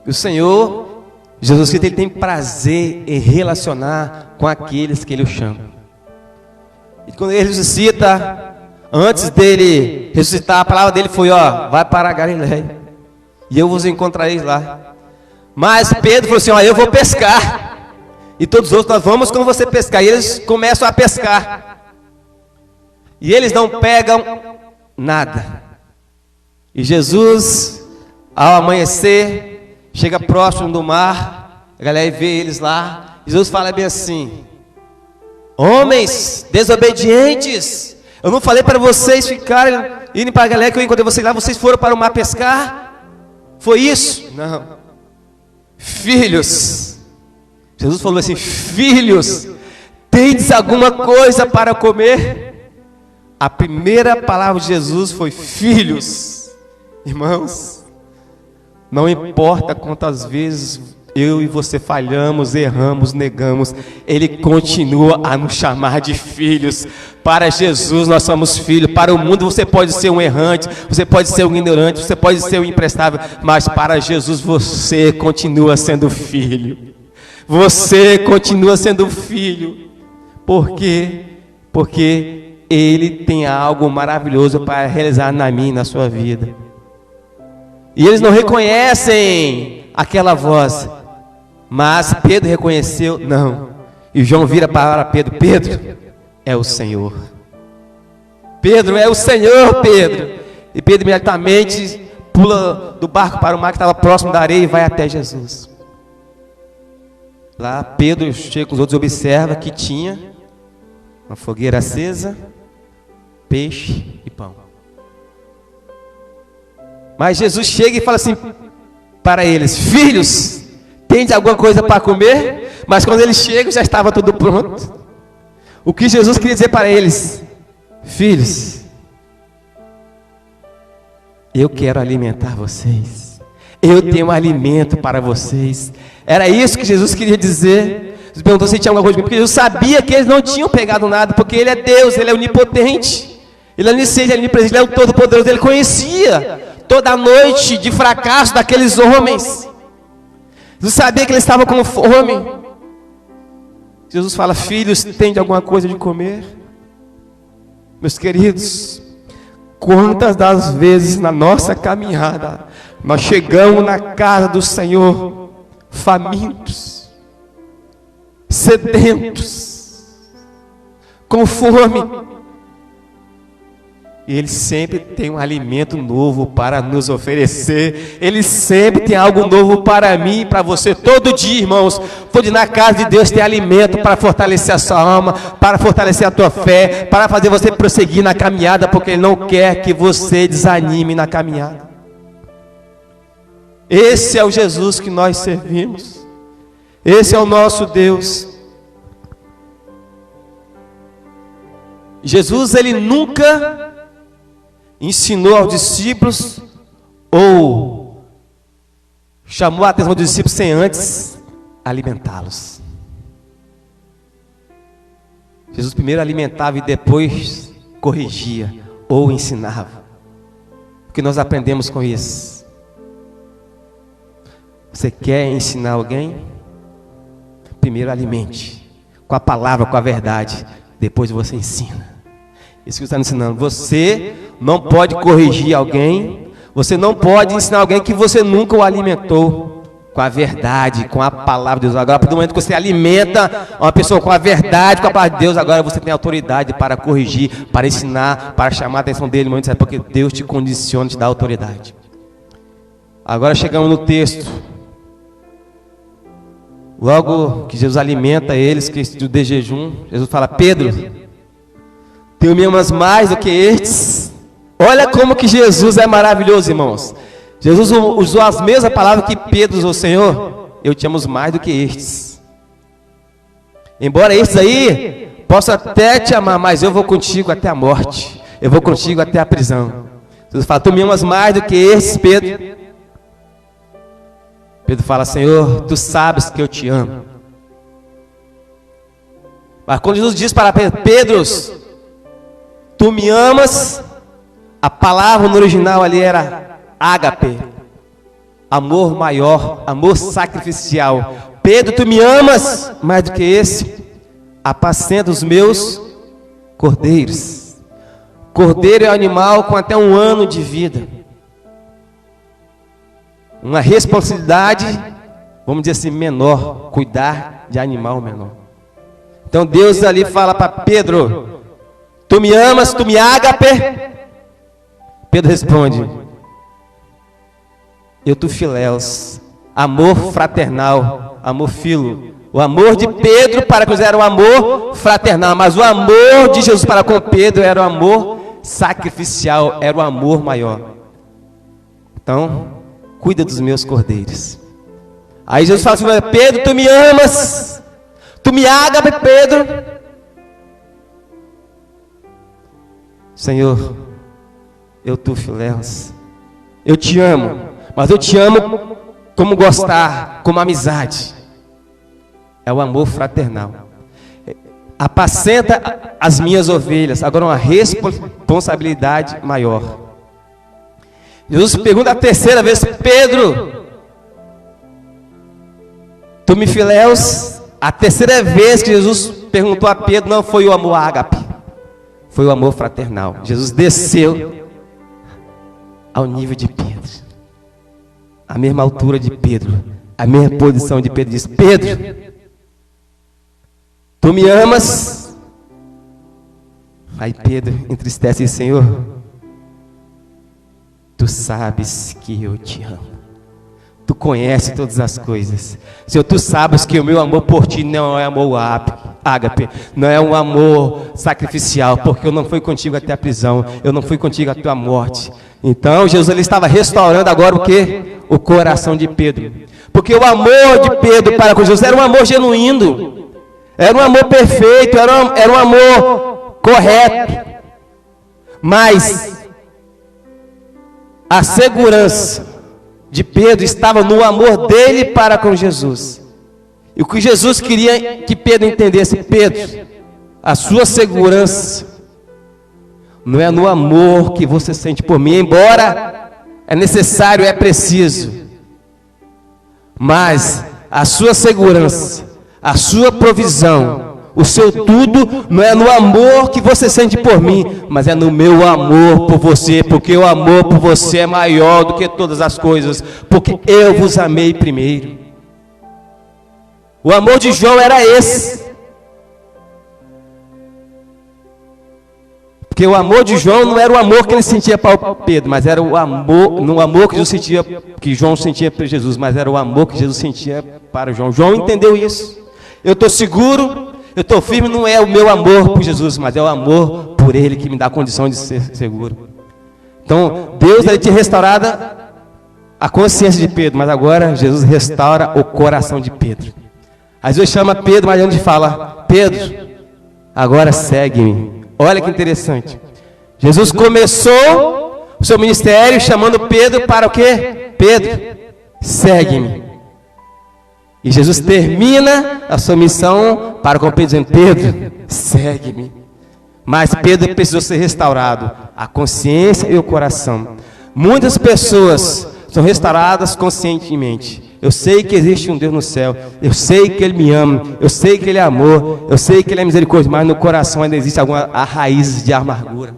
O Senhor, Jesus Cristo, Ele tem prazer em relacionar com aqueles que Ele o chama. E quando Ele ressuscita, antes dele ressuscitar, a palavra dele foi, vai para a Galiléia, e eu vos encontrarei lá. Mas Pedro falou assim, eu vou pescar. E todos os outros, nós vamos com você pescar. E eles começam a pescar. E eles não pegam nada. E Jesus, ao amanhecer, chega próximo do mar, a galera vê eles lá. Jesus fala bem assim: homens desobedientes, eu não falei para vocês ficarem, irem para a galera que eu encontrei vocês lá, vocês foram para o mar pescar? Foi isso? Não. Filhos, Jesus falou assim: filhos, tendes alguma coisa para comer? A primeira palavra de Jesus foi filhos. Irmãos, não importa quantas vezes eu e você falhamos, erramos, negamos, Ele continua a nos chamar de filhos. Para Jesus nós somos filhos. Para o mundo você pode ser um errante, você pode ser um ignorante, você pode ser um imprestável, mas para Jesus você continua sendo filho. Você continua sendo filho. Por quê? Porque Ele tem algo maravilhoso para realizar na minha e na sua vida. E eles não reconhecem aquela voz. Mas Pedro reconheceu, não. E João vira para Pedro: Pedro, é o Senhor. Pedro, é o Senhor, Pedro. E Pedro imediatamente pula do barco para o mar que estava próximo da areia e vai até Jesus. Lá Pedro chega com os outros e observa que tinha uma fogueira acesa, peixe e pão. Mas Jesus chega e fala assim para eles: filhos, tem alguma coisa para comer? Mas quando eles chegam já estava tudo pronto. O que Jesus queria dizer para eles: filhos, eu quero alimentar vocês. Eu tenho um alimento para vocês. Era isso que Jesus queria dizer. Jesus perguntou se tinha alguma coisa, porque Jesus sabia que eles não tinham pegado nada, porque Ele é Deus, Ele é onipotente, Ele é onisciente, Ele é onipresente, Ele é o Todo-Poderoso. Ele conhecia toda a noite de fracasso daqueles homens. Jesus sabia que eles estavam com fome. Jesus fala: filhos, tem de alguma coisa de comer? Meus queridos, quantas das vezes na nossa caminhada nós chegamos na casa do Senhor famintos, sedentos, com fome, e Ele sempre tem um alimento novo para nos oferecer. Ele sempre tem algo novo para mim e para você. Todo dia, irmãos, pode na casa de Deus ter alimento para fortalecer a sua alma, para fortalecer a tua fé, para fazer você prosseguir na caminhada, porque Ele não quer que você desanime na caminhada. Esse é o Jesus que nós servimos. Esse é o nosso Deus. Jesus, Ele nunca ensinou aos discípulos ou chamou a atenção dos discípulos sem antes alimentá-los. Jesus primeiro alimentava e depois corrigia ou ensinava. O que nós aprendemos com isso? Você quer ensinar alguém? Primeiro alimente, com a palavra, com a verdade. Depois você ensina. Isso que você está ensinando. Você não pode corrigir alguém. Você não pode ensinar alguém que você nunca o alimentou com a verdade, com a palavra de Deus. Agora, a partir do momento que você alimenta uma pessoa com a verdade, com a palavra de Deus, agora você tem autoridade para corrigir, para ensinar, para chamar a atenção dele no momento certo, porque Deus te condiciona, te dá autoridade. Agora chegamos no texto. Logo que Jesus alimenta eles, que de jejum, Jesus fala: Pedro, tu me amas mais do que estes? Olha como que Jesus é maravilhoso, irmãos. Jesus usou as mesmas palavras que Pedro usou: Senhor, eu te amo mais do que estes. Embora estes aí possam até te amar, mas eu vou contigo até a morte. Eu vou contigo até a prisão. Jesus fala: tu me amas mais do que estes, Pedro? Pedro fala: Senhor, tu sabes que eu te amo. Mas quando Jesus diz para Pedro: Pedro, tu me amas, a palavra no original ali era ágape, amor maior, amor sacrificial. Pedro, tu me amas mais do que esse? Apacenta os meus cordeiros. Cordeiro é um animal com até 1 ano de vida. Uma responsabilidade, vamos dizer assim, menor, cuidar de animal menor. Então Deus ali fala para Pedro: tu me amas, tu me ágape? Pedro responde: eu tu filéus, amor fraternal, amor filo. O amor de Pedro para com Jesus era um amor fraternal, mas o amor de Jesus para com Pedro era um amor sacrificial, era o amor maior. Então, cuida dos meus cordeiros. Aí Jesus fala assim: Pedro, tu me amas, tu me ágape, Pedro? Senhor, eu tu filéus, eu te amo, mas eu te amo como gostar, como amizade. É o amor fraternal. Apacenta as minhas ovelhas. Agora uma responsabilidade maior. Jesus pergunta a terceira vez: Pedro, tu me filéus? A terceira vez que Jesus perguntou a Pedro, não foi o amor ágape, foi o amor fraternal. Jesus desceu ao nível de Pedro, a mesma altura de Pedro, a mesma posição de Pedro. Diz: Pedro, tu me amas? Aí Pedro entristece e diz: Senhor, tu sabes que eu te amo. Tu conheces todas as coisas. Senhor, tu sabes que o meu amor por ti não é amor ágape, não é um amor sacrificial, porque eu não fui contigo até a prisão, eu não fui contigo até a morte. Então Jesus ele estava restaurando agora o quê? O coração de Pedro. Porque o amor de Pedro para com Jesus era um amor genuíno, era um amor perfeito, era um amor correto. Mas a segurança de Pedro estava no amor dele para com Jesus. E o que Jesus queria que Pedro entendesse: Pedro, a sua segurança não é no amor que você sente por mim, embora é necessário, é preciso, mas a sua segurança, a sua provisão, o seu tudo não é no amor que você sente por mim, mas é no meu amor por você, porque o amor por você é maior do que todas as coisas, porque eu vos amei primeiro. O amor de João era esse. Porque o amor de João não era o amor que ele sentia para o Pedro, mas era o amor, no amor que Jesus sentia, que João sentia para Jesus, mas era o amor que Jesus sentia para João. João entendeu isso. Eu estou seguro, eu estou firme, não é o meu amor por Jesus, mas é o amor por Ele que me dá a condição de ser seguro. Então, Deus ele tinha restaurado a consciência de Pedro, mas agora Jesus restaura o coração de Pedro. Às vezes chama Pedro, mas a gente fala: Pedro, agora segue-me. Olha que interessante. Jesus começou o seu ministério chamando Pedro para o quê? Pedro, segue-me. E Jesus termina a sua missão para com Pedro, dizendo: Pedro, segue-me. Mas Pedro precisou ser restaurado, a consciência e o coração. Muitas pessoas são restauradas conscientemente. Eu sei que existe um Deus no céu. Eu sei que Ele me ama. Eu sei que Ele é amor. Eu sei que Ele é misericórdia. Mas no coração ainda existe algumas raízes de amargura.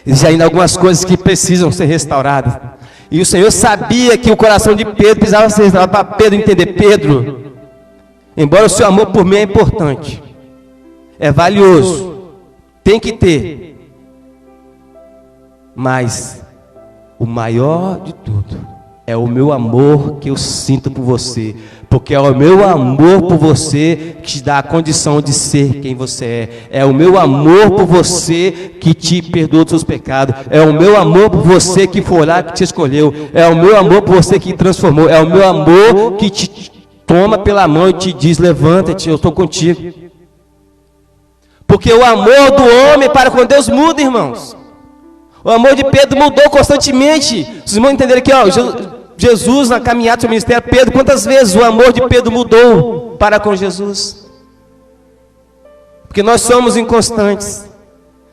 Existem ainda algumas coisas que precisam ser restauradas. E o Senhor sabia que o coração de Pedro precisava ser restaurado para Pedro entender. Pedro, embora o seu amor por mim é importante, é valioso, tem que ter, mas o maior de tudo é o meu amor que eu sinto por você, porque é o meu amor por você que te dá a condição de ser quem você é o meu amor por você que te perdoa dos seus pecados, é o meu amor por você que foi lá que te escolheu, é o meu amor por você que te transformou, é o meu amor que te toma pela mão e te diz, levanta-te, eu estou contigo. Porque o amor do homem para com Deus muda, irmãos. O amor de Pedro mudou constantemente. Vocês vão entender aqui, ó, Jesus na caminhada do seu ministério, Pedro, quantas vezes o amor de Pedro mudou para com Jesus? Porque nós somos inconstantes.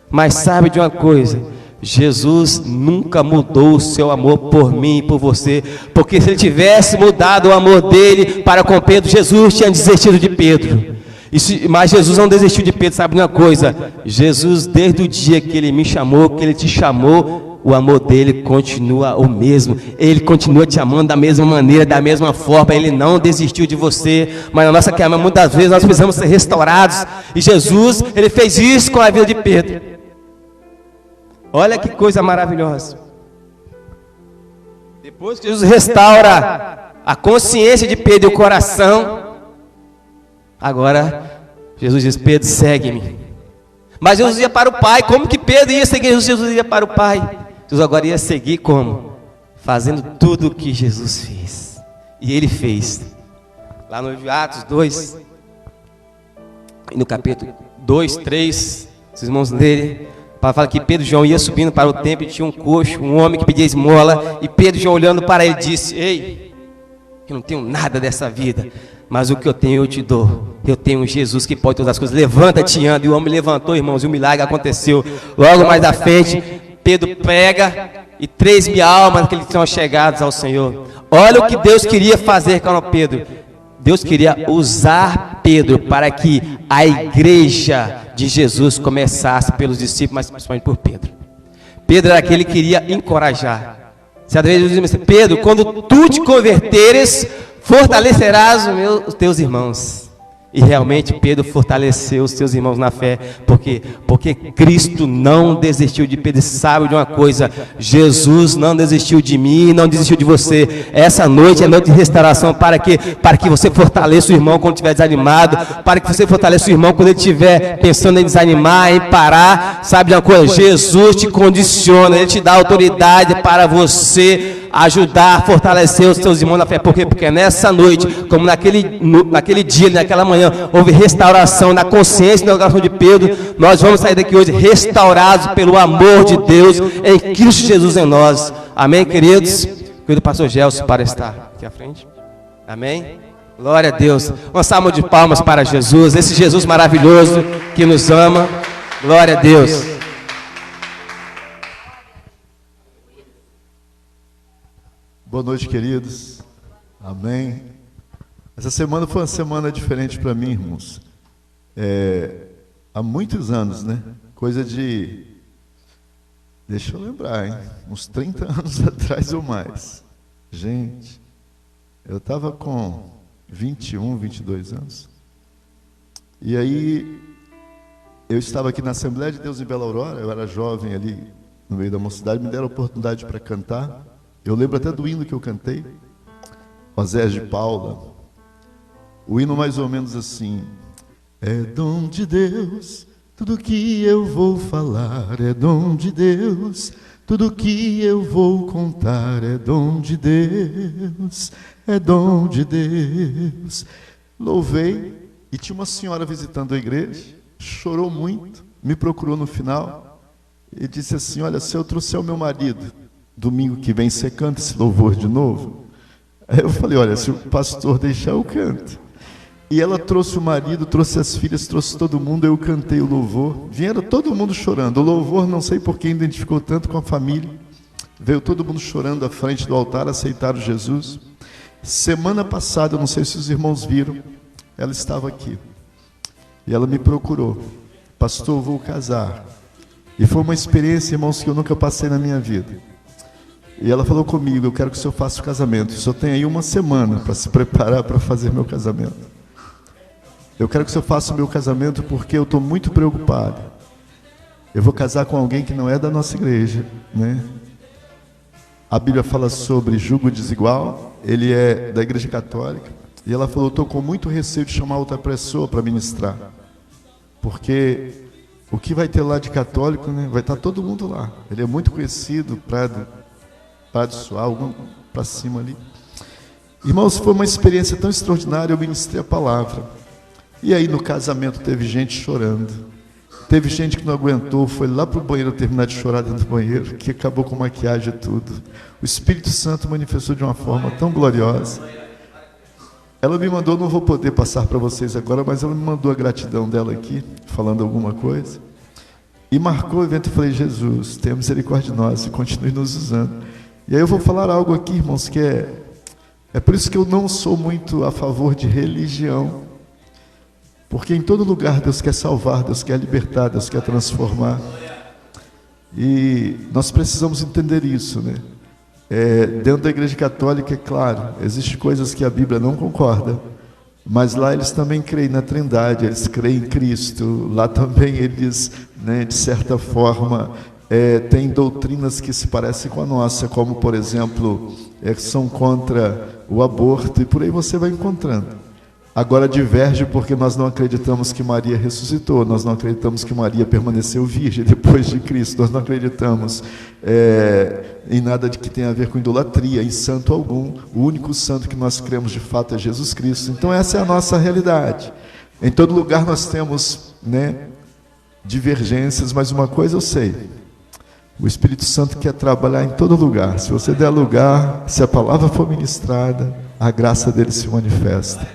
Mas sabe de uma coisa? Jesus nunca mudou o seu amor por mim e por você. Porque se ele tivesse mudado o amor dele para com Pedro, Jesus tinha desistido de Pedro. Mas Jesus não desistiu de Pedro, sabe de uma coisa? Jesus, desde o dia que ele me chamou, que ele te chamou, o amor dele continua o mesmo. Ele continua te amando da mesma maneira, da mesma forma. Ele não desistiu de você. Mas na nossa caminhada, muitas vezes, nós precisamos ser restaurados. E Jesus, ele fez isso com a vida de Pedro. Olha que coisa maravilhosa. Depois que Jesus restaura a consciência de Pedro e o coração, agora Jesus diz, Pedro, segue-me. Mas Jesus ia para o Pai. Como que Pedro ia seguir Jesus? Jesus ia para o Pai. Jesus agora ia seguir como? Fazendo tudo o que Jesus fez. E ele fez. Lá no Atos 2, no capítulo 2, 3, os irmãos lerem, para falar que Pedro e João iam subindo para o templo e tinha um coxo, um homem que pedia esmola, e Pedro e João olhando para ele disse, ei, eu não tenho nada dessa vida, mas o que eu tenho eu te dou. Eu tenho um Jesus que pode todas as coisas. Levanta-te e anda. E o homem levantou, irmãos, e o milagre aconteceu. Logo mais à frente, Pedro prega e 3.000 almas que eles são chegados ao Senhor. Olha o que Deus queria fazer com Pedro. Deus queria usar Pedro para que a igreja de Jesus começasse pelos discípulos, mas principalmente por Pedro. Pedro era aquele que queria encorajar. Certa vez Jesus disse, Pedro, quando tu te converteres, fortalecerás os teus irmãos. E realmente Pedro fortaleceu os seus irmãos na fé. Porque Cristo não desistiu de Pedro. Sabe de uma coisa? Jesus não desistiu de mim, não desistiu de você. Essa noite é noite de restauração. Para que você fortaleça o irmão quando estiver desanimado. Para que você fortaleça o irmão quando ele estiver pensando em desanimar, em parar. Sabe de uma coisa? Jesus te condiciona, Ele te dá autoridade para você ajudar, fortalecer os seus irmãos na fé. Por quê? Porque nessa noite, como naquele dia, naquela manhã, houve restauração na consciência e no coração de Pedro. Nós vamos sair daqui hoje restaurados pelo amor de Deus em Cristo Jesus em nós. Amém, queridos? Querido pastor Gelson para estar aqui à frente. Amém? Glória a Deus. Um salmo de palmas para Jesus, esse Jesus maravilhoso que nos ama. Glória a Deus.
Boa noite, queridos. Amém. Essa semana foi uma semana diferente para mim, irmãos. Há muitos anos, né? Coisa de... Deixa eu lembrar, hein? Uns 30 anos atrás ou mais. Gente, eu estava com 21, 22 anos. E aí, eu estava aqui na Assembleia de Deus em Bela Aurora. Eu era jovem ali no meio da mocidade. Me deram a oportunidade para cantar. Eu lembro até do hino que eu cantei, Osés de Paula. O hino mais ou menos assim: é dom de Deus, tudo que eu vou falar é dom de Deus, tudo que eu vou contar é dom de Deus, é dom de Deus. Louvei, e tinha uma senhora visitando a igreja, chorou muito, me procurou no final e disse assim: olha, se eu trouxer o meu marido, domingo que vem você canta esse louvor de novo? Aí eu falei: olha, se o pastor deixar, eu canto. E ela trouxe o marido, trouxe as filhas, trouxe todo mundo, eu cantei o louvor. Vieram todo mundo chorando. O louvor, não sei por que identificou tanto com a família. Veio todo mundo chorando à frente do altar, aceitaram Jesus. Semana passada, eu não sei se os irmãos viram, ela estava aqui. E ela me procurou. Pastor, vou casar. E foi uma experiência, irmãos, que eu nunca passei na minha vida. E ela falou comigo, eu quero que o senhor faça o casamento. O senhor tem aí uma semana para se preparar para fazer meu casamento. Eu quero que o senhor faça o meu casamento porque eu estou muito preocupado. Eu vou casar com alguém que não é da nossa igreja, né? A Bíblia fala sobre jugo desigual, ele é da igreja católica. E ela falou, estou com muito receio de chamar outra pessoa para ministrar. Porque o que vai ter lá de católico, né? Vai estar todo mundo lá. Ele é muito conhecido, Prado Sual, para cima ali. Irmãos, foi uma experiência tão extraordinária, eu ministrei a palavra. E aí no casamento teve gente chorando. Teve gente que não aguentou, foi lá para o banheiro terminar de chorar dentro do banheiro, que acabou com maquiagem e tudo. O Espírito Santo manifestou de uma forma tão gloriosa. Ela me mandou, não vou poder passar para vocês agora, mas ela me mandou a gratidão dela aqui, falando alguma coisa. E marcou o evento. Eu falei, Jesus, tenha misericórdia de nós e continue nos usando. E aí eu vou falar algo aqui, irmãos, que é por isso que eu não sou muito a favor de religião. Porque em todo lugar Deus quer salvar, Deus quer libertar, Deus quer transformar. E nós precisamos entender isso, né? Dentro da igreja católica, é claro, existem coisas que a Bíblia não concorda, mas lá eles também creem na Trindade, eles creem em Cristo. Lá também eles, né, de certa forma, têm doutrinas que se parecem com a nossa, como, por exemplo, são contra o aborto, e por aí você vai encontrando. Agora diverge porque nós não acreditamos que Maria ressuscitou, nós não acreditamos que Maria permaneceu virgem depois de Cristo, nós não acreditamos em nada de que tenha a ver com idolatria, em santo algum. O único santo que nós cremos de fato é Jesus Cristo. Então essa é a nossa realidade. Em todo lugar nós temos, né, divergências, mas uma coisa eu sei: o Espírito Santo quer trabalhar em todo lugar. Se você der lugar, se a palavra for ministrada, a graça dele se manifesta.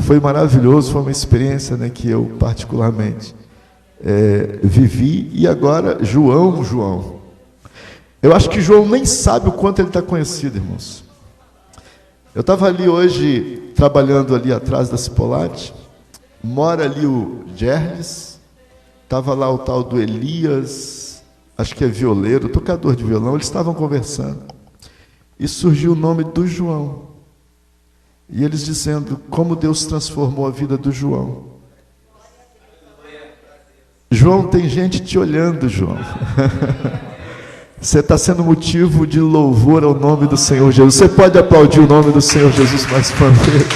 Foi maravilhoso, foi uma experiência, né, que eu particularmente vivi. E agora, João. Eu acho que João nem sabe o quanto ele está conhecido, irmãos. Eu estava ali hoje, trabalhando ali atrás da Cipolate. Mora ali o Gerles. Estava lá o tal do Elias, acho que é violeiro, tocador de violão. Eles estavam conversando. E surgiu o nome do João. E eles dizendo como Deus transformou a vida do João. João, tem gente te olhando, João. Você está sendo motivo de louvor ao nome do Senhor Jesus. Você pode aplaudir o nome do Senhor Jesus mais uma vez.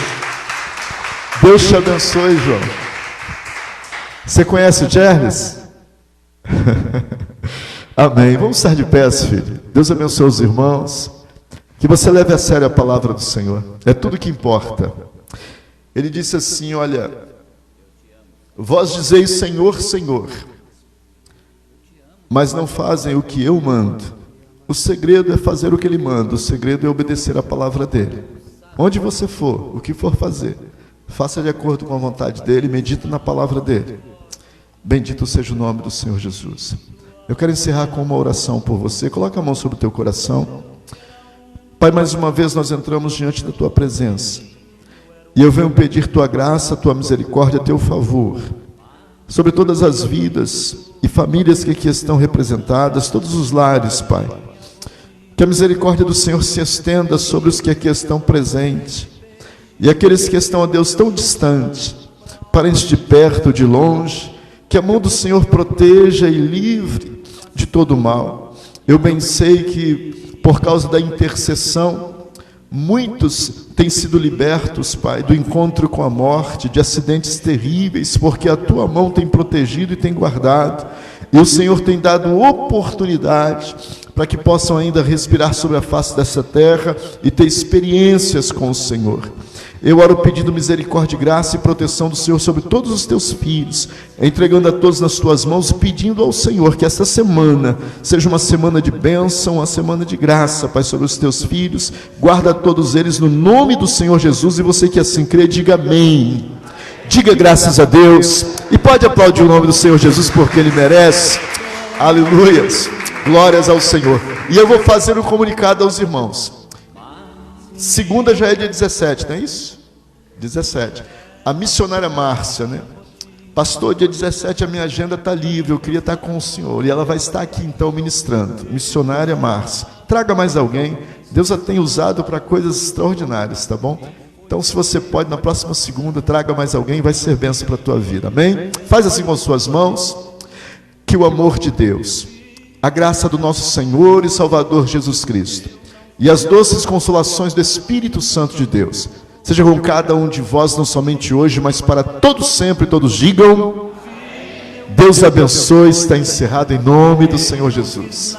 Deus te abençoe, João. Você conhece o Gerles? Amém. Vamos estar de pé, filho. Deus abençoe os irmãos. Que você leve a sério a palavra do Senhor. É tudo que importa. Ele disse assim, olha, vós dizeis Senhor, Senhor, mas não fazem o que eu mando. O segredo é fazer o que ele manda. O segredo é obedecer a palavra dele. Onde você for, o que for fazer, faça de acordo com a vontade dele, medita na palavra dele. Bendito seja o nome do Senhor Jesus. Eu quero encerrar com uma oração por você. Coloca a mão sobre o teu coração. Pai, mais uma vez nós entramos diante da Tua presença. E eu venho pedir Tua graça, Tua misericórdia, Teu favor, sobre todas as vidas e famílias que aqui estão representadas, todos os lares, Pai. Que a misericórdia do Senhor se estenda sobre os que aqui estão presentes. E aqueles que estão, ó Deus, tão distantes, parentes de perto, de longe, que a mão do Senhor proteja e livre de todo mal. Eu bem sei que por causa da intercessão, muitos têm sido libertos, Pai, do encontro com a morte, de acidentes terríveis, porque a Tua mão tem protegido e tem guardado, e o Senhor tem dado oportunidade para que possam ainda respirar sobre a face dessa terra e ter experiências com o Senhor. Eu oro pedindo misericórdia, graça e proteção do Senhor sobre todos os teus filhos, entregando a todos nas tuas mãos, pedindo ao Senhor que esta semana seja uma semana de bênção, uma semana de graça, Pai, sobre os teus filhos. Guarda todos eles no nome do Senhor Jesus, e você que assim crê, diga amém. Diga graças a Deus, e pode aplaudir o nome do Senhor Jesus, porque Ele merece. Aleluias, glórias ao Senhor. E eu vou fazer um comunicado aos irmãos. Segunda já é dia 17, não é isso? 17. A missionária Márcia, né? Pastor, dia 17 a minha agenda está livre, eu queria estar com o senhor. E ela vai estar aqui então ministrando. Missionária Márcia. Traga mais alguém. Deus a tem usado para coisas extraordinárias, tá bom? Então, se você pode, na próxima segunda, traga mais alguém, vai ser bênção para a tua vida, amém? Faz assim com suas mãos. Que o amor de Deus, a graça do nosso Senhor e Salvador Jesus Cristo e as doces consolações do Espírito Santo de Deus seja com cada um de vós, não somente hoje, mas para todos sempre. Todos digam: Deus abençoe. Está encerrado em nome do Senhor Jesus.